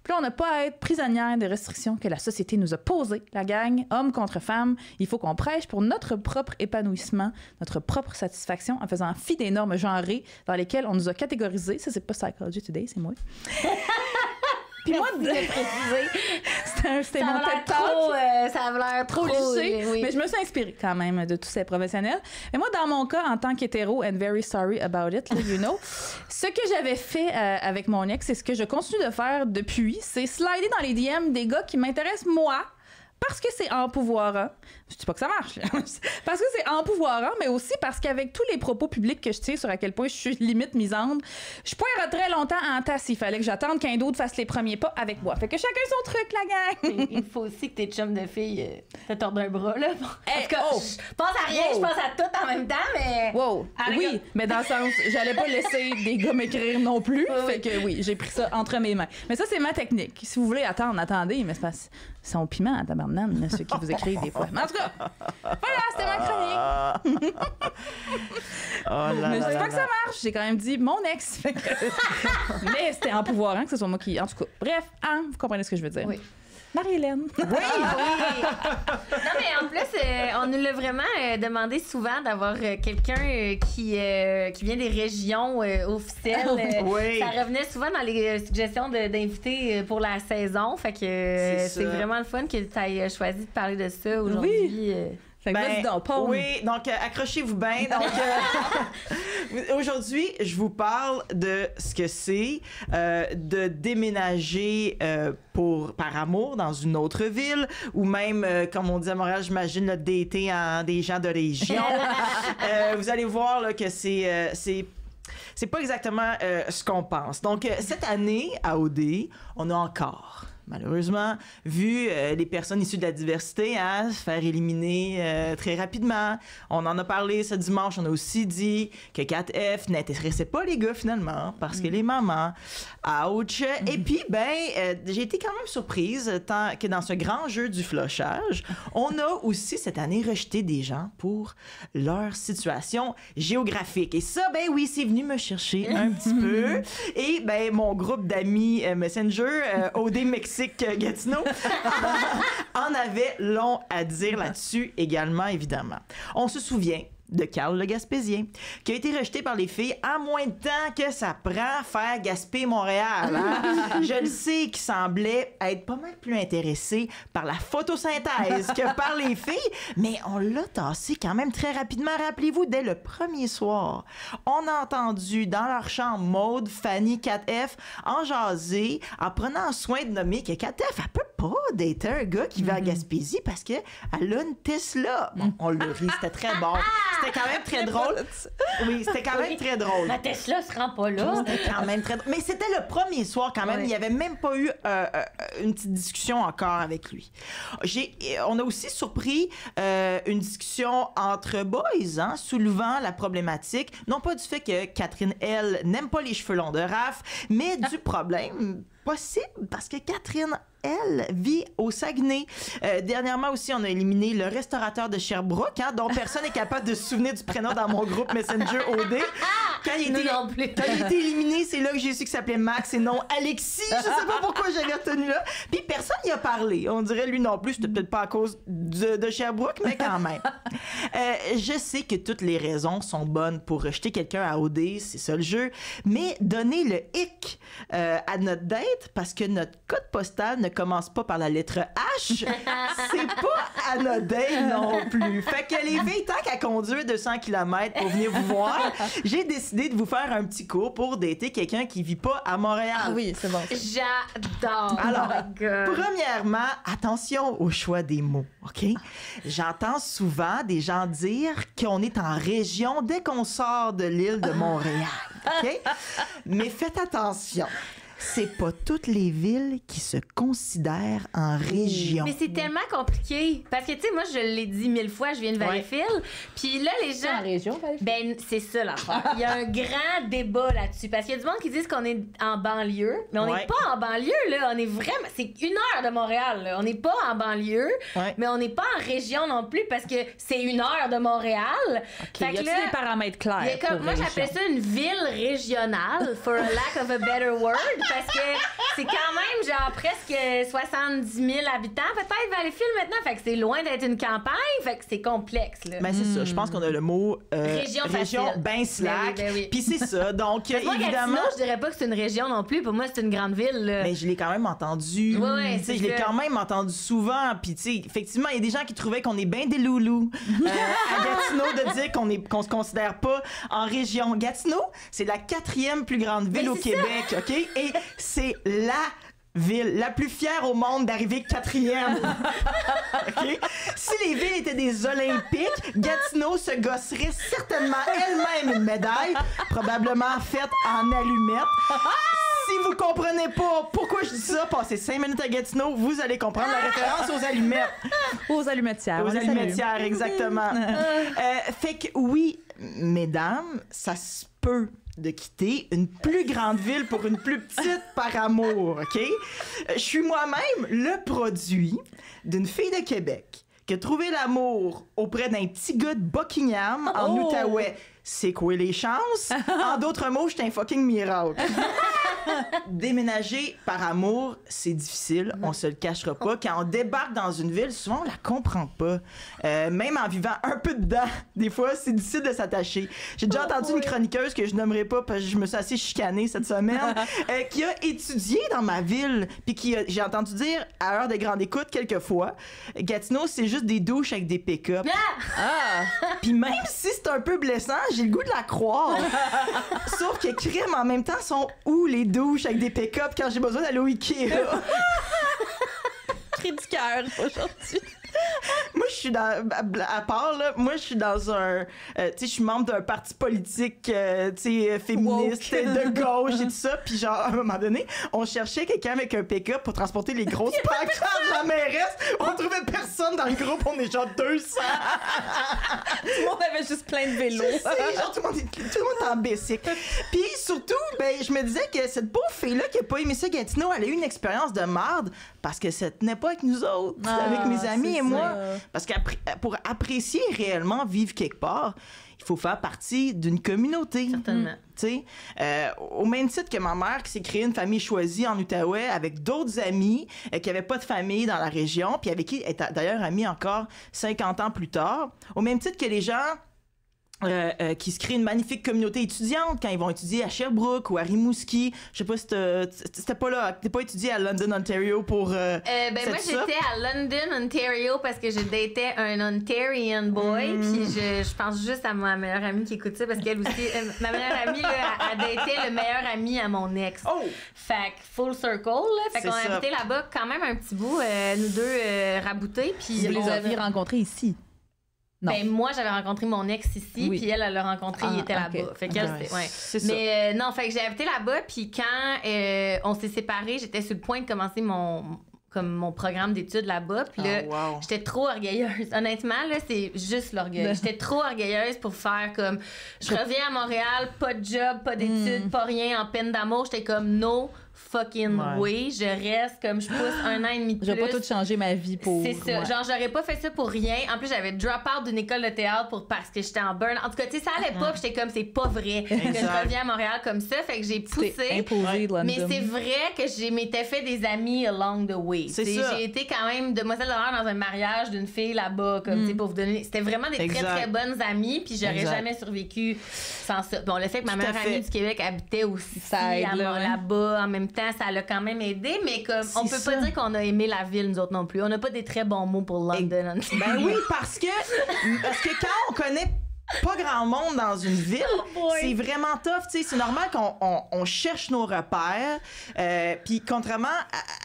Puis là, on n'a pas à être prisonnière des restrictions que la société nous a posées, la gang, hommes contre femmes. Il faut qu'on prêche pour notre propre épanouissement, notre propre satisfaction en faisant fi des normes genrées dans lesquelles on nous a catégorisés. Ça, c'est pas Psychology Today, c'est moi. Puis moi, c'était mon TED Talk. Ça a l'air trop cliché, oui. Mais je me suis inspirée quand même de tous ces professionnels. Mais moi, dans mon cas, en tant qu'hétéro, and very sorry about it, you know, ce que j'avais fait avec mon ex, et ce que je continue de faire depuis, c'est slider dans les DM des gars qui m'intéressent moi, parce que c'est empouvoirant. Je dis pas que ça marche, là. Parce que c'est empouvoirant, mais aussi parce qu'avec tous les propos publics que je tiens sur à quel point je suis limite misandre, je poirerais très longtemps en tasse s'il fallait que j'attende qu'un d'autre fasse les premiers pas avec moi. Fait que chacun son truc, la gang! Il faut aussi que tes chums de filles te tordent un bras, là. Hey, je pense à rien, je pense à tout en même temps, mais... Wow! Oui, mais dans le sens, j'allais pas laisser des gars m'écrire non plus. Fait que oui, j'ai pris ça entre mes mains. Mais ça, c'est ma technique. Si vous voulez attendre, attendez, mais c'est pas... Ils sont piment à tabarnane, ceux qui vous écrivent des fois. Mais en tout cas, voilà, c'était ma chronique. Mais je dis pas que ça marche. J'ai quand même dit mon ex. Mais c'était empouvoirant que ce soit moi qui... En tout cas, bref, hein, vous comprenez ce que je veux dire. Oui. Marie-Hélène. Oui, oui. Non, mais en plus, on nous l'a vraiment demandé souvent d'avoir quelqu'un qui vient des régions officielles. Oui. Ça revenait souvent dans les suggestions d'invités pour la saison. Fait que c'est vraiment le fun que tu aies choisi de parler de ça aujourd'hui. Oui. Oui, donc accrochez-vous bien. Donc aujourd'hui, je vous parle de ce que c'est de déménager par amour dans une autre ville ou même, comme on dit à Montréal, j'imagine, le dater en des gens de région. Vous allez voir là, que c'est pas exactement ce qu'on pense. Donc cette année, à OD, on a encore... malheureusement, vu les personnes issues de la diversité se faire éliminer très rapidement. On en a parlé ce dimanche. On a aussi dit que 4F n'intéressait pas les gars, finalement, parce que les mamans, ouch! Et puis, j'ai été quand même surprise, tant que dans ce grand jeu du flochage, on a aussi, cette année, rejeté des gens pour leur situation géographique. Et ça, oui, c'est venu me chercher un petit peu. Et, mon groupe d'amis Messenger, OD Mexique, Gatineau, en avait long à dire là-dessus également, évidemment. On se souvient de Carl le Gaspésien, qui a été rejeté par les filles en moins de temps que ça prend faire Gaspé Montréal. Hein? Je le sais qu'il semblait être pas mal plus intéressé par la photosynthèse que par les filles, mais on l'a tassé quand même très rapidement. Rappelez-vous, dès le premier soir, on a entendu dans leur chambre Maude, Fanny, 4F en jaser, en prenant soin de nommer que 4F, elle peut pas dater un gars qui va à Gaspésie parce qu'elle a une Tesla. Bon, on le rit, c'était très bon. C'était quand même très drôle. Oui, c'était quand même très drôle. Ma Tesla se rend pas là. C'était quand même très drôle. Mais c'était le premier soir quand même. Il n'y avait même pas eu une petite discussion encore avec lui. On a aussi surpris une discussion entre boys, hein, soulevant la problématique, non pas du fait que Catherine, elle, n'aime pas les cheveux longs de Raph, mais du problème possible parce que Catherine, elle, vit au Saguenay. Dernièrement aussi, on a éliminé le restaurateur de Sherbrooke, hein, dont personne n'est capable de se souvenir du prénom dans mon groupe Messenger OD. Quand il a été éliminé, c'est là que j'ai su qu'il s'appelait Max et non Alexis. Je sais pas pourquoi j'avais retenu là. Puis personne n'y a parlé. On dirait lui non plus. C'était peut-être pas à cause de Sherbrooke, mais quand même. Je sais que toutes les raisons sont bonnes pour rejeter quelqu'un à OD, c'est ça le jeu, mais donner le hic à notre date parce que notre code postal ne commence pas par la lettre H, c'est pas anodin non plus. Fait que les filles, tant qu'à conduire 200 km pour venir vous voir, j'ai décidé de vous faire un petit cours pour dater quelqu'un qui vit pas à Montréal. Ah oui, c'est bon. J'adore. Alors, oh my God. Premièrement, attention au choix des mots, OK? J'entends souvent des gens dire qu'on est en région dès qu'on sort de l'île de Montréal, OK? Mais faites attention. C'est pas toutes les villes qui se considèrent en région. Mais c'est tellement compliqué. Parce que, tu sais, moi, je l'ai dit 1000 fois, je viens de Valleyfield. Puis là, les gens. En région, Valleyfield? Ben, c'est ça l'affaire. Il y a un grand débat là-dessus. Parce qu'il y a du monde qui disent qu'on est en banlieue. Mais on n'est pas en banlieue, là. On est vraiment. C'est 1 heure de Montréal, là. On n'est pas en banlieue. Mais on n'est pas en région non plus parce que c'est 1 heure de Montréal. Okay. Fait que là, des paramètres clairs? Moi, j'appelais ça une ville régionale, for a lack of a better word. Parce que c'est quand même genre presque 70 000 habitants, peut-être Valleyfield maintenant. Fait que c'est loin d'être une campagne. Fait que c'est complexe, là. Ben, c'est ça. Je pense qu'on a le mot région ben slack. Ben oui. Puis c'est ça. Donc, moi, évidemment. Gatineau, je dirais pas que c'est une région non plus. Pour moi, c'est une grande ville, là. Mais je l'ai quand même entendu. Ouais, je l'ai quand même entendu souvent. Puis, tu sais, effectivement, il y a des gens qui trouvaient qu'on est bien des loulous à Gatineau de dire qu'on se considère pas en région. Gatineau, c'est la 4e plus grande ville au Québec, OK? Et c'est la ville la plus fière au monde d'arriver 4e. OK? Si les villes étaient des Olympiques, Gatineau se gosserait certainement elle-même une médaille, probablement faite en allumettes. Si vous comprenez pas pourquoi je dis ça, passez 5 minutes à Gatineau, vous allez comprendre la référence aux allumettes. Aux allumettières. Aux allumettières, exactement. Fait que oui, mesdames, ça se peut de quitter une plus grande ville pour une plus petite par amour, OK? Je suis moi-même le produit d'une fille de Québec qui a trouvé l'amour auprès d'un petit gars de Buckingham en Outaouais. C'est quoi les chances? En d'autres mots, je suis un fucking miracle. Déménager par amour, c'est difficile, on se le cachera pas. Quand on débarque dans une ville, souvent on la comprend pas. Même en vivant un peu dedans, des fois c'est difficile de s'attacher. J'ai déjà entendu une chroniqueuse que je nommerai pas parce que je me suis assez chicanée cette semaine, qui a étudié dans ma ville, puis j'ai entendu dire à heure de grande écoute quelquefois, Gatineau c'est juste des douches avec des pick-up. Puis même si c'est un peu blessant, j'ai le goût de la croire. Sauf que crime en même temps sont où les douches avec des pick-up quand j'ai besoin d'aller au Ikea? Cri du cœur aujourd'hui. Moi, je suis dans... À part, là, moi, je suis dans un... tu sais, je suis membre d'un parti politique, tu sais, féministe, de gauche et tout ça. Puis genre, à un moment donné, on cherchait quelqu'un avec un pick-up pour transporter les grosses pancartes de la mairesse. On trouvait personne dans le groupe. On est genre 200. Tout le monde avait juste plein de vélos. Genre, tout le monde est en bicycle. Puis surtout, ben, je me disais que cette pauvre fille-là qui a pas aimé ça, Gatineau, elle a eu une expérience de marde parce que ça tenait pas avec nous autres, avec mes amis et moi. Parce que pour apprécier réellement vivre quelque part, il faut faire partie d'une communauté. Certainement. Tu sais, au même titre que ma mère qui s'est créée une famille choisie en Outaouais avec d'autres amis qui n'avaient pas de famille dans la région, puis avec qui elle est d'ailleurs amie encore 50 ans plus tard. Au même titre que les gens qui se créent une magnifique communauté étudiante quand ils vont étudier à Sherbrooke ou à Rimouski. Je sais pas si t'es pas là, t'es pas étudié à London, Ontario pour moi, j'étais à London, Ontario parce que je datais un Ontarian boy. Puis je pense juste à ma meilleure amie qui écoute ça parce qu'elle aussi, ma meilleure amie, là, a daté le meilleur ami à mon ex. Oh! Fait que full circle, là. Fait qu'on a habité là-bas quand même un petit bout, nous deux raboutés. Puis vous les aviez rencontrés ici? Non. Ben, moi, j'avais rencontré mon ex ici, puis elle l'a rencontré, il était là-bas. Fait qu'elle, ouais. C'est ça. Mais non, fait que j'ai habité là-bas, puis quand on s'est séparés, j'étais sur le point de commencer mon programme d'études là-bas. Puis là, j'étais trop orgueilleuse. Honnêtement, là, c'est juste l'orgueil. J'étais trop orgueilleuse pour faire comme... Je reviens à Montréal, pas de job, pas d'études, pas rien, en peine d'amour. J'étais comme no fucking way. Je reste comme je pousse 1 an et demi de plus. Je vais pas tout changer ma vie pour... C'est ça. Genre, j'aurais pas fait ça pour rien. En plus, j'avais drop out d'une école de théâtre parce que j'étais en burn. En tout cas, tu sais, ça allait pas. Puis j'étais comme, c'est pas vrai que je reviens à Montréal comme ça. Fait que j'ai poussé. Imposé de London. Mais c'est vrai que je m'étais fait des amis along the way. J'ai été quand même demoiselle d'honneur dans un mariage d'une fille là-bas. Comme, tu sais, pour vous donner... C'était vraiment des très, très bonnes amies. Puis j'aurais jamais survécu sans ça. Bon, le fait que ma meilleure amie du Québec habitait aussi là-bas en même temps, ça l'a quand même aidé, mais comme on peut pas dire qu'on a aimé la ville, nous autres non plus. On n'a pas des très bons mots pour London. Ben oui, parce que quand on connaît pas grand monde dans une ville, c'est vraiment tough, tu sais, c'est normal qu'on cherche nos repères, puis contrairement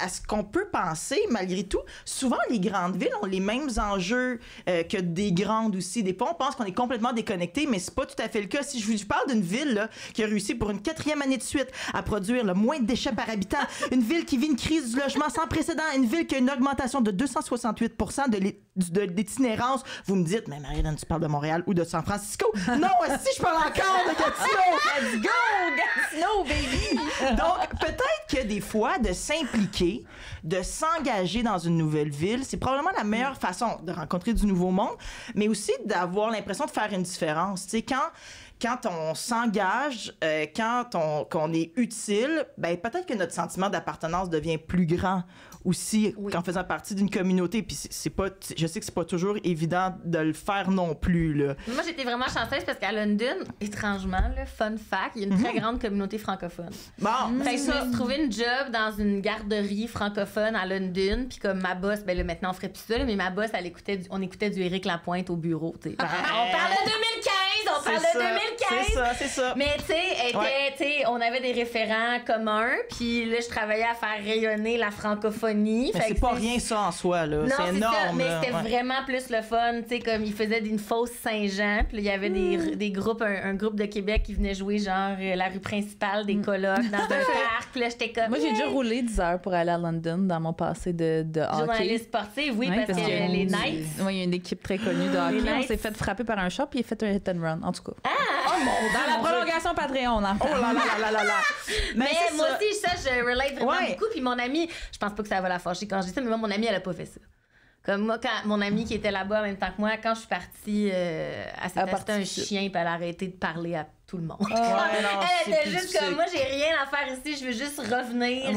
à ce qu'on peut penser, malgré tout, souvent les grandes villes ont les mêmes enjeux que des grandes aussi. Des fois, on pense qu'on est complètement déconnecté, mais c'est pas tout à fait le cas. Si je vous parle d'une ville là, qui a réussi pour une 4e année de suite à produire le moins de déchets par habitant, une ville qui vit une crise du logement sans précédent, une ville qui a une augmentation de 268% d'itinérance, vous me dites, mais Marie-Hélène, tu parles de Montréal ou de San Francisco? Non, si je parle encore de Gatineau! Let's go, Gatineau, baby! Donc, peut-être que des fois, de s'impliquer, de s'engager dans une nouvelle ville, c'est probablement la meilleure façon de rencontrer du nouveau monde, mais aussi d'avoir l'impression de faire une différence. Tu sais, quand on s'engage, qu'on est utile, ben peut-être que notre sentiment d'appartenance devient plus grand aussi qu'en faisant partie d'une communauté. Puis c'est pas, je sais que c'est pas toujours évident de le faire non plus, là. Moi, j'étais vraiment chanceuse parce qu'à London, étrangement, là, fun fact, il y a une très grande communauté francophone. Bon, fait que je me suis trouvé une job dans une garderie francophone à London. Puis comme ma boss, ben là, maintenant on ferait plus ça, là, mais ma boss, on écoutait du Éric Lapointe au bureau, tu sais. On parle de 2015! On parle de 2015! C'est ça. Mais tu sais, on avait des référents communs, puis là, je travaillais à faire rayonner la francophonie. Mais c'est pas rien ça en soi, là. Non, c'est énorme. Ça, mais c'était vraiment plus le fun, tu sais, comme ils faisaient une fausse Saint-Jean, puis il y avait des groupes, un groupe de Québec qui venait jouer genre la rue principale des colocs dans un parc, là, j'étais comme... Moi, j'ai déjà roulé 10 heures pour aller à London dans mon passé de hockey. Journaliste sportive, oui, parce que les Knights... Oui, il y a une équipe très connue de hockey. On s'est fait frapper par un chat, puis il a fait un hit and run, en tout cas. Dans la prolongation Patreon, là. Oh là là. Mais moi aussi, ça, je relate vraiment beaucoup. Puis mon amie, je pense pas que ça va la fâcher quand je dis ça, mais moi, mon amie, elle a pas fait ça. Comme moi, quand mon amie qui était là-bas en même temps que moi, quand je suis partie, elle s'est acheté un chien, puis elle a arrêté de parler à tout le monde. Elle était juste comme, moi, j'ai rien à faire ici, je veux juste revenir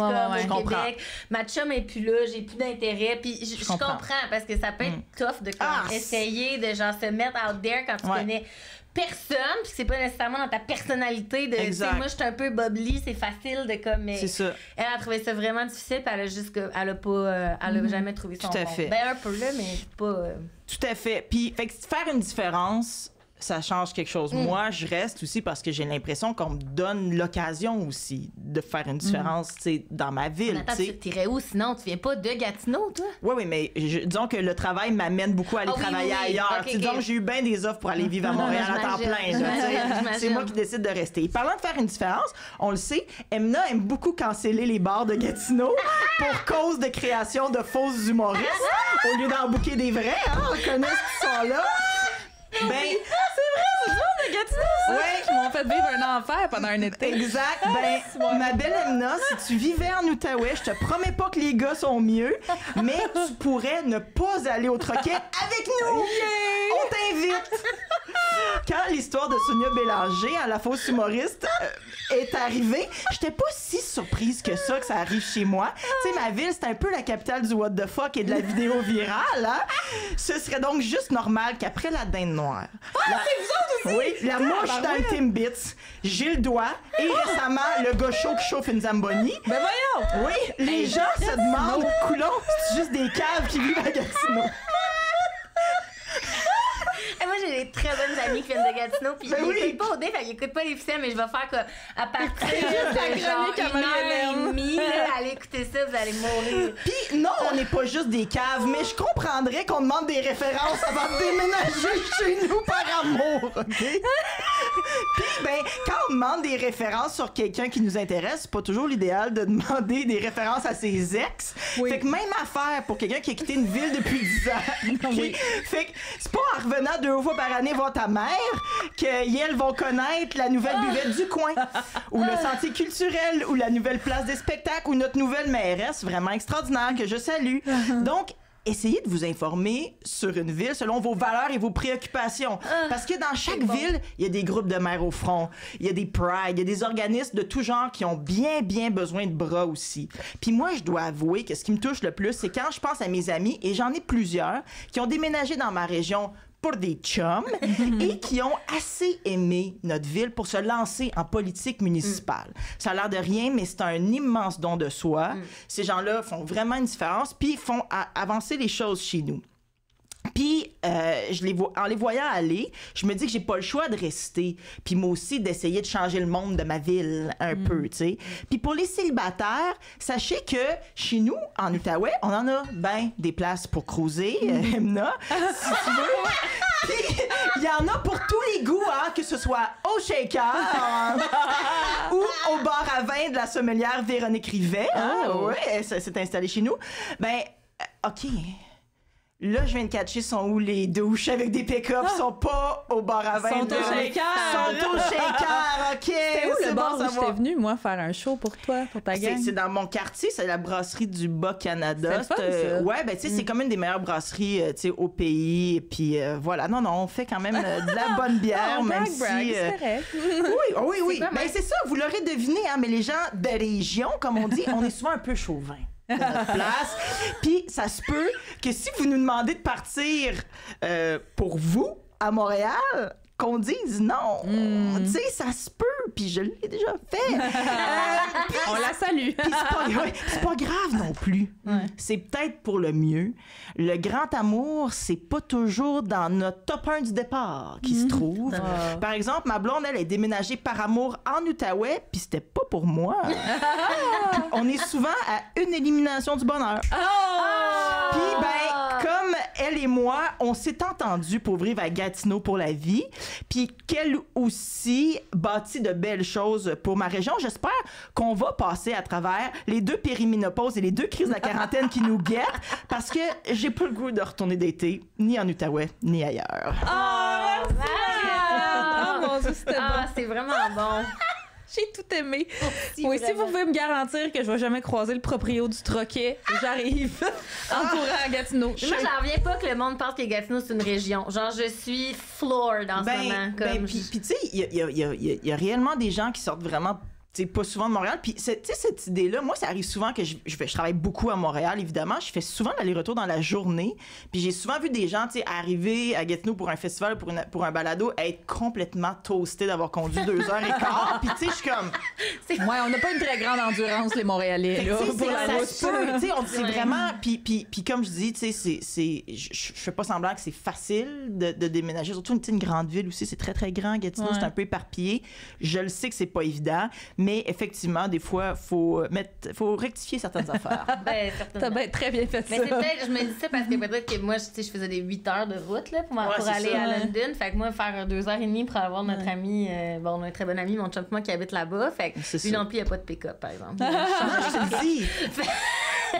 au Québec. Ma chum est plus là, j'ai plus d'intérêt. Puis je comprends, parce que ça peut être tough de essayer de genre se mettre out there quand tu connais personne, puis c'est pas nécessairement dans ta personnalité de, tu sais, moi je suis un peu bubbly, c'est facile de comme, mais elle a trouvé ça vraiment difficile, puis elle a juste elle a jamais trouvé son bon. Ben un peu là, mais pas tout à fait. Puis fait que faire une différence, ça change quelque chose. Moi, je reste aussi parce que j'ai l'impression qu'on me donne l'occasion aussi de faire une différence, tu sais, dans ma ville. Attends, tu irais où sinon? Tu viens pas de Gatineau, toi? Oui, mais disons que le travail m'amène beaucoup à aller travailler ailleurs. Disons que j'ai eu bien des offres pour aller vivre à Montréal à temps plein. C'est moi qui décide de rester. Parlant de faire une différence, on le sait, Emna aime beaucoup canceller les bars de Gatineau pour cause de création de fausses humoristes au lieu d'en booker des vrais. On connaît ce sont-là. Ben, c'est de Gatineau, ça! Oui, qui m'ont fait vivre un enfer pendant un été. Exact. Ben, ma belle Emna, si tu vivais en Outaouais, je te promets pas que les gars sont mieux, mais tu pourrais ne pas aller au Troquet avec nous! On t'invite! quand l'histoire de Sonia Bélanger, la fausse humoriste, est arrivée, j'étais pas si surprise que ça arrive chez moi. Tu sais, ma ville, c'est un peu la capitale du what the fuck et de la vidéo virale. Hein? Ce serait donc juste normal qu'après la dinde noire... c'est vous autres aussi! Oui, la mouche dans le Timbits, Gilles Doigt et récemment le gars chaud qui chauffe une Zamboni. Ben voyons! Oui, les gens se demandent, coulon, c'est juste des caves qui vivent à Gatineau. Moi, j'ai des très bonnes amies qui viennent de Gatineau, puis ils écoutent pas au dé, fait qu'ils écoutent pas les ficelles, mais je vais faire comme à partir de genre 1h30, allez écouter ça, vous allez mourir. Puis non, on n'est pas juste des caves, mais je comprendrais qu'on demande des références avant de déménager chez nous par amour, OK? Puis, ben, quand on demande des références sur quelqu'un qui nous intéresse, c'est pas toujours l'idéal de demander des références à ses ex. Oui. Fait que même affaire pour quelqu'un qui a quitté une ville depuis 10 ans. Okay? Fait que c'est pas en revenant 2 fois par année voir ta mère qu'elles vont connaître la nouvelle buvette du coin, ou le sentier culturel, ou la nouvelle place des spectacles, ou notre nouvelle mairesse vraiment extraordinaire que je salue. Donc, essayez de vous informer sur une ville selon vos valeurs et vos préoccupations. Parce que dans chaque ville, il y a des groupes de mères au front, il y a des prides, il y a des organismes de tout genre qui ont bien besoin de bras aussi. Puis moi, je dois avouer que ce qui me touche le plus, c'est quand je pense à mes amis, et j'en ai plusieurs, qui ont déménagé dans ma région pour des chums et qui ont assez aimé notre ville pour se lancer en politique municipale. Ça a l'air de rien, mais c'est un immense don de soi. Ces gens-là font vraiment une différence, puis font avancer les choses chez nous. Puis, en les voyant aller, je me dis que j'ai pas le choix de rester. Puis moi aussi, d'essayer de changer le monde de ma ville un peu, tu sais. Puis pour les célibataires, sachez que chez nous, en Outaouais, on en a des places pour cruiser, Emna, si tu veux. Puis il y en a pour tous les goûts, hein, que ce soit au shaker ou au bar à vin de la sommelière Véronique Rivet. Hein, ouais, ça s'est installé chez nous. OK. Là, je viens de catcher sont où les douches avec des pick-up sont pas au bar à vin. Sont au shaker. Sont au shaker, OK. C'était où le bar où j'étais venue, moi, faire un show pour toi, pour ta gang? C'est dans mon quartier, c'est la brasserie du Bas-Canada. C'est le fun, ça. Ouais, tu sais, c'est comme une des meilleures brasseries, tu sais, au pays. Et puis voilà, non, on fait quand même de la bonne bière, même si... c'est correct. Oui. C'est ça, vous l'aurez deviné, hein, mais les gens de région, comme on dit, on est souvent un peu chauvin. De notre place. Puis ça se peut que si vous nous demandez de partir pour vous à Montréal, qu'on dise non. Tu sais, ça se peut, puis je l'ai déjà fait. On la salue. C'est pas grave non plus. Ouais. C'est peut-être pour le mieux. Le grand amour, c'est pas toujours dans notre top 1 du départ qui se trouve. Par exemple, ma blonde, elle est déménagée par amour en Outaouais, puis c'était pas pour moi. On est souvent à une élimination du bonheur. Puis, comme elle et moi, on s'est entendus pour vivre à Gatineau pour la vie, puis qu'elle aussi bâtit de belles choses pour ma région. J'espère qu'on va passer à travers les 2 périménopauses et les 2 crises de la quarantaine qui nous guettent, parce que j'ai pas le goût de retourner d'été, ni en Outaouais, ni ailleurs. Mon Dieu, c'était bon. C'est vraiment bon. J'ai tout aimé. Si vous pouvez me garantir que je vais jamais croiser le proprio du Troquet, j'arrive en courant à Gatineau. Moi, j'en reviens pas que le monde pense que Gatineau, c'est une région. Genre, je suis floored en ce moment. Puis tu sais, il y a réellement des gens qui sortent vraiment... Tu sais, pas souvent de Montréal. Puis, tu sais, cette idée-là, moi, ça arrive souvent que je travaille beaucoup à Montréal, évidemment. Je fais souvent l'aller-retour dans la journée. Puis, j'ai souvent vu des gens, tu sais, arriver à Gatineau pour un festival, pour un balado, être complètement toastés d'avoir conduit 2h15. Puis, tu sais, je suis comme... Ouais, on n'a pas une très grande endurance, les Montréalais, là, pour la route. Tu sais, c'est vraiment... Puis, comme je dis, tu sais, je fais pas semblant que c'est facile de déménager. Surtout une grande ville aussi, c'est très, très grand. Gatineau, c'est un peu éparpillé. Je le sais que c'est pas évident. Mais effectivement, des fois, faut rectifier certaines affaires. T'as très bien fait ça. Mais c'est peut-être, je me dis ça parce que peut-être que moi, je faisais des 8 heures de route là, pour aller à London. Fait que moi, faire 2h30 pour avoir notre ami, on a un très bon ami, mon chum moi, qui habite là-bas. Fait que lui non plus, il n'y a pas de pick-up, par exemple. Je te le dis.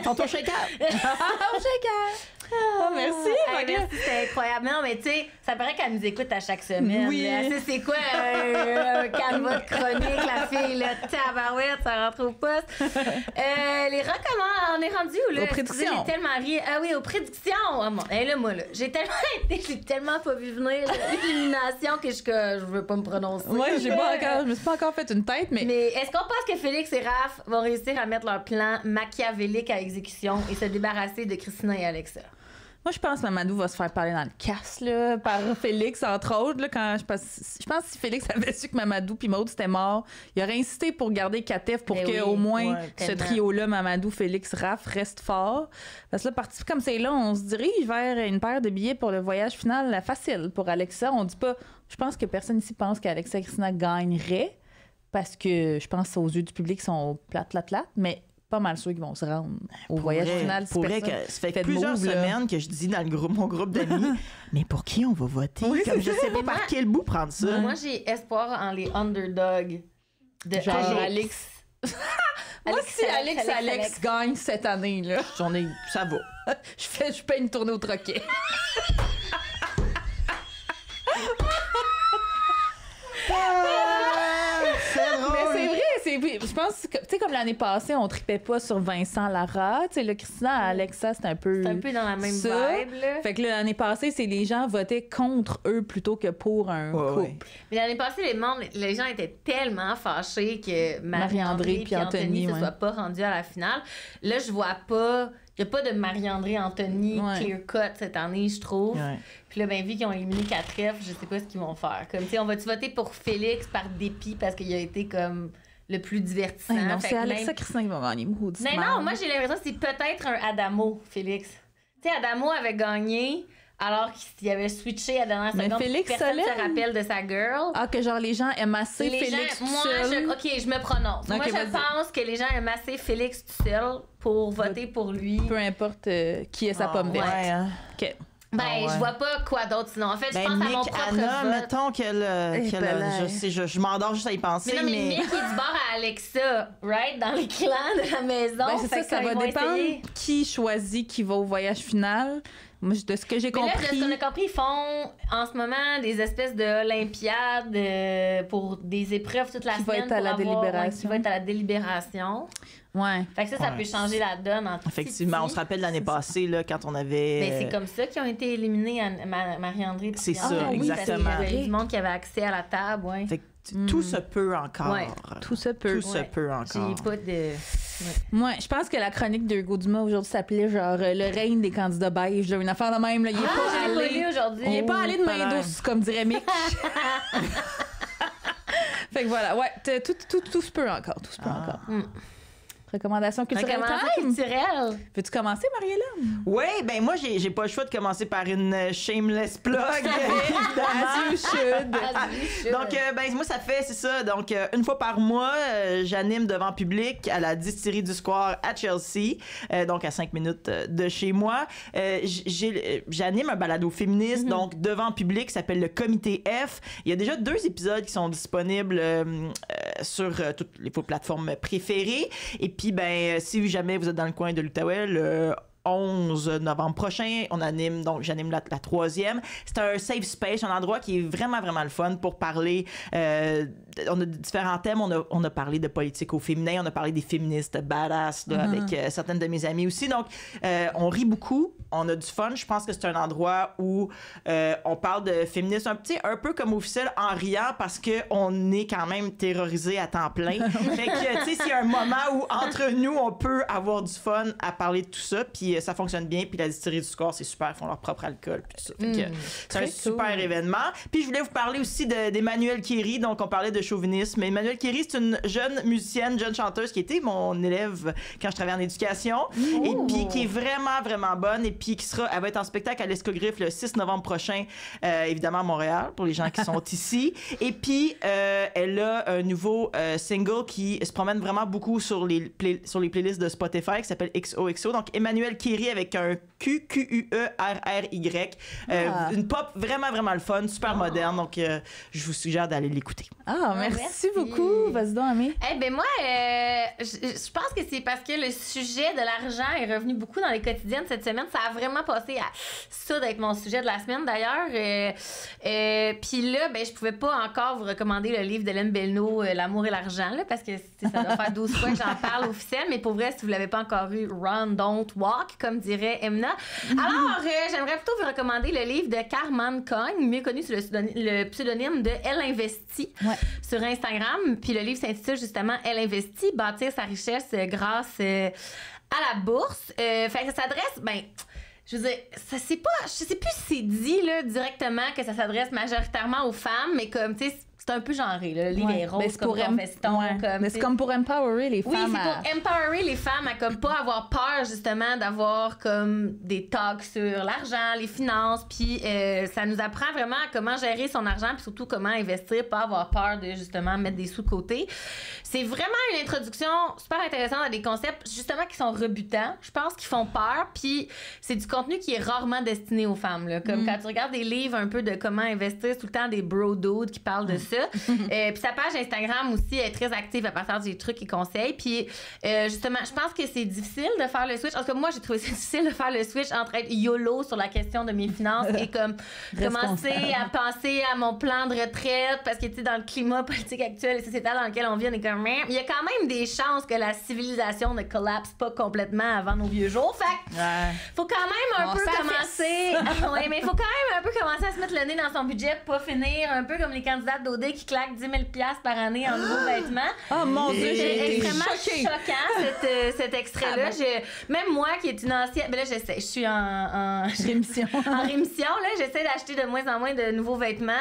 Tantôt shaker. Au shaker. Oh merci. Hey, merci, c'était incroyable. Non, mais tu sais, ça paraît qu'elle nous écoute à chaque semaine. Oui. Là. Elle sait c'est quoi un canevas de chronique, la fille, là, tabarouette, ça rentre au poste. Les recommandations, on est rendu où, là? Aux prédictions. J'ai tellement ri. Ah oui, aux prédictions. Ah, bon. Hey, là, moi, là, j'ai tellement pas vu venir l'élimination que je veux pas me prononcer. Moi, je me suis pas encore fait une tête, mais Mais est-ce qu'on pense que Félix et Raph vont réussir à mettre leur plan machiavélique à exécution et se débarrasser de Christina et Alexa? moi, je pense que Mamadou va se faire parler dans le casse, là, par Félix, entre autres. Là, quand je pense que si Félix avait su que Mamadou puis Maud c'était mort, il aurait insisté pour garder Katef pour Mais que oui, au moins ce tellement. trio-là, Mamadou, Félix, Raph, reste fort. Parce que là, parti comme c'est là, on se dirige vers une paire de billets pour le voyage final facile pour Alexa. On dit pas... Je pense que personne ici pense qu'Alexa et Christina gagneraient parce que je pense aux yeux du public, ils sont plate, mais pas mal sûr qu'ils vont se rendre au voyage final. Pour vrai, ça fait plusieurs semaines que je dis dans mon groupe d'amis, mais pour qui on va voter? Oui, Comme je sais pas par quel bout prendre ça. Moi, j'ai espoir en les underdogs de Genre Alex. Moi, si Alex gagne cette année, là, Ça va. je paye une tournée au troquet. C'est drôle. Mais c'est vrai, je pense que, tu sais, comme l'année passée, on tripait pas sur Vincent Lara. Tu sais, le Christina, Alexa, c'est un peu dans la même ça. vibe, là. Fait que l'année passée, c'est les gens votaient contre eux plutôt que pour un couple. Ouais. Mais l'année passée, les gens étaient tellement fâchés que Marie-André et Anthony ne ouais. soient pas rendus à la finale. Là, je vois pas... Il n'y a pas de Marie-André Anthony clear-cut cette année, je trouve. Ouais. Puis là, ben, vu qu'ils ont éliminé 4 F, je sais pas ce qu'ils vont faire. Comme, tu sais, on va-tu voter pour Félix par dépit parce qu'il a été comme le plus divertissant? Hey, non, Fait c'est que Alexa même... Christina qui va gagner. Non, moi, j'ai l'impression que c'est peut-être un Adamo, Félix. Tu sais, Adamo avait gagné alors qu'il avait switché à la dernière Mais seconde. Félix Personne ne Solène? se rappelle de sa girl. Ah, que genre les gens aiment assez Les Félix gens, tout moi, seul. OK, je me prononce. Ok, moi, je vas-y. pense que les gens aiment assez Félix tout seul pour voter pour lui. Peu importe qui est sa pomme verte. Ouais, hein. OK. Ben, Ah ouais. je vois pas quoi d'autre sinon. En fait, je pense à mon Nick, propre Anna, vote. mettons je m'endors juste à y penser, Mais non, mais Nick est du bord à Alexa, right? Dans les clans de la maison. Ben, c'est Fait ça, ça qu'ils va vont dépendre essayer. qui choisit qui va au voyage final. Moi, de ce que j'ai Mais là, de compris... ce qu'on a compris, ils font en ce moment des espèces d'Olympiades pour des épreuves toute la Qui va semaine. être à la pour avoir- délibération. qui va être à la délibération. Ouais. Fait que ça peut changer la donne en Effectivement, on se rappelle l'année passée, là, quand on avait... Mais c'est comme ça qu'ils ont été éliminés, Marie-André. et C'est Pierre. ça, Oui, exactement. parce qu'il y avait du monde qui avait accès à la table, ouais. Fait que tout se peut encore. Ouais. Tout se peut. Tout se peut encore. J'ai pas de... Moi, je pense que la chronique de Hugo Dumas aujourd'hui s'appelait genre le règne des candidats beige, là, une affaire de même. Là. Il est pas j'ai pas allé. lu aujourd'hui. Il est pas allé de main palais. douce, comme dirait Mick. Fait que voilà, ouais, tout se peut encore. Tout se peut encore. Recommandation culturelle. Recommandation time. culturelle. Veux-tu commencer, Mariella? Oui, ben moi, j'ai pas le choix de commencer par une shameless plug. As you should. Donc, ben, moi, ça fait, c'est ça. Donc, une fois par mois, j'anime devant public à la distillerie du Square à Chelsea, donc à 5 minutes de chez moi. J'anime un balado féministe, donc devant public, qui s'appelle le Comité F. Il y a déjà 2 épisodes qui sont disponibles sur toutes les plateformes préférées. Et puis, ben, si jamais vous êtes dans le coin de l'Outaouais, le 11 novembre prochain, j'anime la 3e. C'est un safe space, un endroit qui est vraiment, vraiment le fun pour parler. On a différents thèmes. On a parlé de politique au féminin, on a parlé des féministes badass là, avec certaines de mes amies aussi. Donc, on rit beaucoup, on a du fun. Je pense que c'est un endroit où on parle de féminisme un peu comme officiel en riant parce qu'on est quand même terrorisés à temps plein. Fait que, tu sais, s'il y a un moment où entre nous, on peut avoir du fun à parler de tout ça, puis ça fonctionne bien, puis la distillerie du Square, c'est super, ils font leur propre alcool, puis tout ça. Fait que c'est un super événement. Puis je voulais vous parler aussi d'Emmanuelle Kéry, donc on parlait de chauvinisme. Emmanuelle Kéry, c'est une jeune musicienne, jeune chanteuse qui était mon élève quand je travaillais en éducation, et puis qui est vraiment, vraiment bonne, et puis elle va être en spectacle à l'Escogriffe le 6 novembre prochain, évidemment à Montréal, pour les gens qui sont ici. Et puis, elle a un nouveau single qui se promène vraiment beaucoup sur les playlists de Spotify, qui s'appelle XOXO. Donc, Emmanuelle Kiri avec un Q-Q-U-E-R-R-Y. Une pop vraiment, vraiment le fun, super moderne. Donc, je vous suggère d'aller l'écouter. Ah, merci beaucoup. Vas-y donc, Amé. Eh ben moi, je pense que c'est parce que le sujet de l'argent est revenu beaucoup dans les quotidiennes cette semaine. Ça a vraiment passé à ça d'être mon sujet de la semaine, d'ailleurs. Puis là, ben, je pouvais pas encore vous recommander le livre d'Hélène Belneau, L'amour et l'argent, là, parce que ça doit faire 12 fois que j'en parle officiel. Mais pour vrai, si vous l'avez pas encore eu, run, don't walk, comme dirait Emna. Alors, j'aimerais plutôt vous recommander le livre de Carmen Cogne, mieux connu sous le pseudonyme de Elle Investit sur Instagram. Puis le livre s'intitule justement Elle Investit, bâtir sa richesse grâce à la bourse. Fait que ça s'adresse, ben, je veux dire, ça c'est pas, je sais plus si c'est dit là directement que ça s'adresse majoritairement aux femmes, mais comme tu sais. C'est un peu genré, là. Le livre est rose comme ton veston. Mais c'est comme pour empowerer les femmes. Oui, c'est pour empowerer les femmes à comme pas avoir peur, justement, d'avoir comme des talks sur l'argent, les finances. Puis ça nous apprend vraiment comment gérer son argent, puis surtout comment investir, pas avoir peur de, justement, mettre des sous de côté. C'est vraiment une introduction super intéressante à des concepts, justement, qui sont rebutants. Je pense qu'ils font peur. Puis c'est du contenu qui est rarement destiné aux femmes, là. Comme quand tu regardes des livres un peu de comment investir, c'est tout le temps des bro dudes qui parlent de ça. Puis sa page Instagram aussi est très active à partir des trucs et conseils. Puis justement, je pense que c'est difficile de faire le switch. En tout cas, moi, j'ai trouvé ça difficile de faire le switch entre être YOLO sur la question de mes finances et comme commencer à penser à mon plan de retraite parce que, tu sais, dans le climat politique actuel et sociétal dans lequel on vit, on est comme... Il y a quand même des chances que la civilisation ne collapse pas complètement avant nos vieux jours. Fait faut quand même un peu commencer... Oui, mais il faut quand même un peu commencer à se mettre le nez dans son budget pour pas finir un peu comme les candidats d'OD qui claquent 10 000 $ par année en nouveaux vêtements. Oh mon Dieu, c'est extrêmement choquant, cet extrait-là. Même moi, qui est une ancienne... Ben là, je suis en rémission. En rémission, là. J'essaie d'acheter de moins en moins de nouveaux vêtements.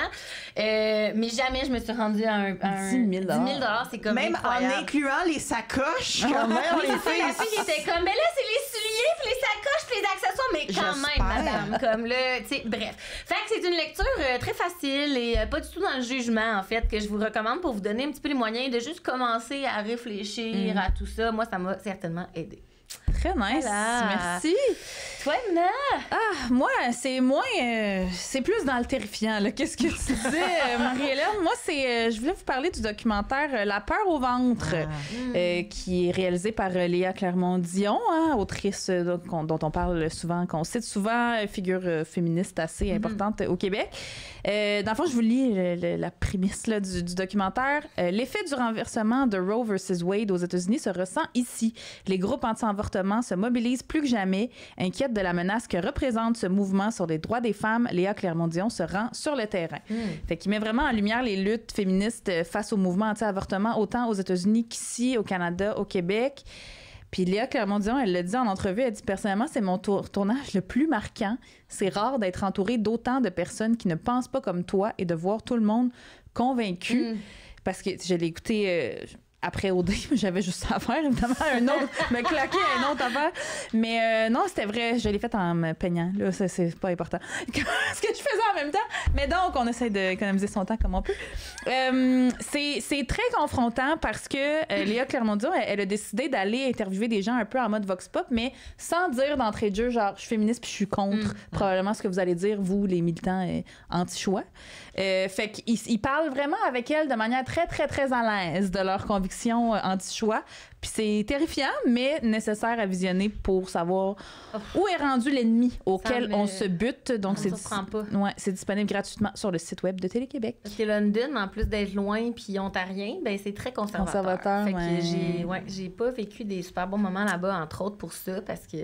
Mais jamais je me suis rendue à un 10 000 $. 10 000 c'est comme même incroyable. En incluant les sacoches, quand même. Oui, c'est ça. La fille qui était comme, ben là, c'est les souliers, puis les sacoches, puis les accessoires, mais quand même, madame. Comme là, tu sais, bref. Fait que c'est une lecture très facile et pas du tout dans le jugement, en fait, que je vous recommande pour vous donner un petit peu les moyens de juste commencer à réfléchir à tout ça. Moi, ça m'a certainement aidé. Très nice. Voilà. Merci. Toi, Emna? Moi, c'est moins... c'est plus dans le terrifiant, là. Qu'est-ce que tu disais, Marie-Hélène? Moi, je voulais vous parler du documentaire La peur au ventre, qui est réalisé par Léa Clermont-Dion, autrice dont on parle souvent, qu'on cite souvent, figure féministe assez importante au Québec. Dans le fond, je vous lis la prémisse là, du documentaire. L'effet du renversement de Roe versus Wade aux États-Unis se ressent ici. Les groupes anti-avortement se mobilisent plus que jamais. Inquiète de la menace que représente ce mouvement sur les droits des femmes, Léa Clermont-Dion se rend sur le terrain. Fait qu'il met vraiment en lumière les luttes féministes face au mouvement anti-avortement, autant aux États-Unis qu'ici, au Canada, au Québec. Puis Léa Clermont-Dion, elle l'a dit en entrevue, elle dit « Personnellement, c'est mon tournage le plus marquant. C'est rare d'être entourée d'autant de personnes qui ne pensent pas comme toi et de voir tout le monde convaincu. Parce que je l'ai écouté... après OD, j'avais juste ça à faire, évidemment, me claquer à une autre affaire. Mais non, c'était vrai, je l'ai fait en me peignant. Là, ça, c'est pas important. Ce que je faisais en même temps. Mais donc, on essaie d'économiser son temps comme on peut. C'est très confrontant parce que Léa Clermont-Dion, elle a décidé d'aller interviewer des gens un peu en mode vox pop, mais sans dire d'entrée de jeu, genre, je suis féministe puis je suis contre probablement ce que vous allez dire, vous, les militants anti-choix. Fait qu'ils parlent vraiment avec elle de manière très, très, très à l'aise de leurs convictions anti-choix. Puis c'est terrifiant, mais nécessaire à visionner pour savoir où est rendu l'ennemi auquel on se bute. Donc, c'est disponible gratuitement sur le site web de Télé-Québec. Parce que London, en plus d'être loin puis ontarien, ben c'est très conservateur. Fait que j'ai pas vécu des super bons moments là-bas, entre autres pour ça, parce que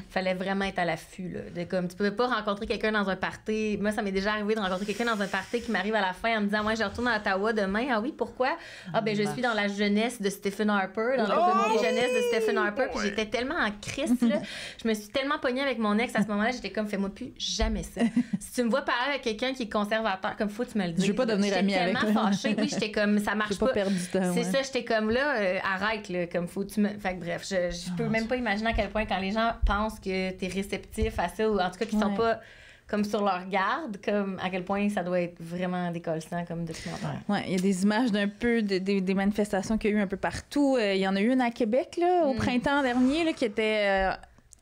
fallait vraiment être à l'affût. Là, de comme, tu pouvais pas rencontrer quelqu'un dans un party. Moi, ça m'est déjà arrivé de rencontrer quelqu'un dans un party qui m'arrive à la fin en me disant « Moi, je retourne à Ottawa demain. » Ah oui, pourquoi? Ah ben, je suis dans la jeunesse de Stephen Harper, dans le comité jeunesse de Stephen Harper, puis j'étais tellement en crise, là. Je me suis tellement pognée avec mon ex à ce moment-là, j'étais comme, fais-moi plus jamais ça. Si tu me vois parler avec quelqu'un qui est conservateur, comme faut tu me le dis. Je veux pas devenir amie avec. J'étais tellement fâchée, oui, j'étais comme, ça marche pas. Perdre du temps, c'est ça, j'étais comme là, arrête, là, comme faut tu me. Fait que bref, je peux même pas imaginer à quel point quand les gens pensent que t'es réceptif à ça, ou en tout cas qu'ils sont pas comme sur leur garde, comme à quel point ça doit être vraiment décollissant comme documentaire. Oui, il y a des images d'un peu des manifestations qu'il y a eu un peu partout. Il y en a eu une à Québec là, au printemps dernier là, qui était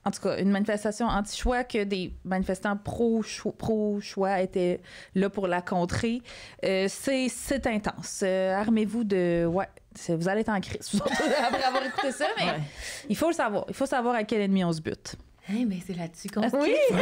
en tout cas, une manifestation anti-choix, que des manifestants pro-choix étaient là pour la contrer. C'est intense. Armez-vous de... Ouais, vous allez être en crise après avoir écouté ça, mais il faut le savoir. Il faut savoir à quel ennemi on se bute. Hey, ben c'est là-dessus qu'on se Oui! quitte.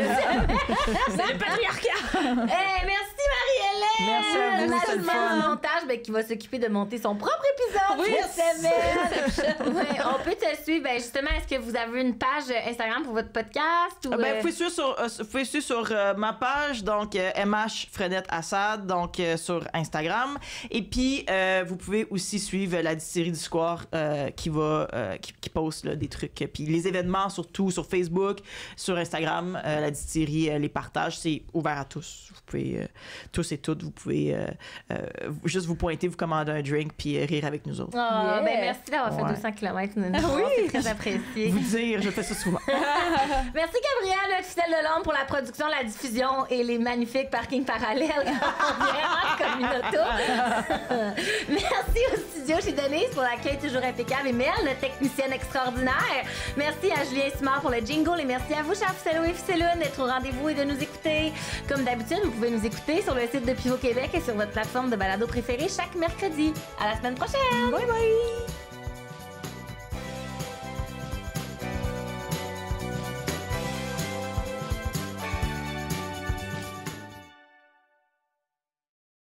C'est le patriarcat! Hey, merci Marie-Hélène! Merci à vous, La c'est le semaine fun. du montage, ben, qui va s'occuper de monter son propre épisode cette semaine. Ouais, on peut te suivre. Ben, justement, est-ce que vous avez une page Instagram pour votre podcast? Ou, Ben, vous pouvez suivre sur ma page, donc MH Frenette Assad, donc sur Instagram. Et puis, vous pouvez aussi suivre la distillerie du Square qui poste là, des trucs. Puis les événements, surtout sur Facebook, sur Instagram, la distillerie les partage. C'est ouvert à tous. Vous pouvez, tous et toutes, vous pouvez juste vous pointer, vous commander un drink, puis rire avec nous autres. ben, merci d'avoir fait 200 km. C'est très apprécié. Vous dire, je fais ça souvent. Merci Gabrielle, notre fidèle de l'ombre, pour la production, la diffusion et les magnifiques parkings parallèles. Vraiment communauto. Merci au studio chez Denise pour l'accueil toujours impeccable. Et Mel, notre technicienne extraordinaire. Merci à Julien Simard pour le jingle. Et merci à vous, chers Ficello et Ficelloune, d'être au rendez-vous et de nous écouter. Comme d'habitude, vous pouvez nous écouter sur le site de Pivot Québec et sur votre plateforme de balado préférée chaque mercredi. À la semaine prochaine! Bye bye!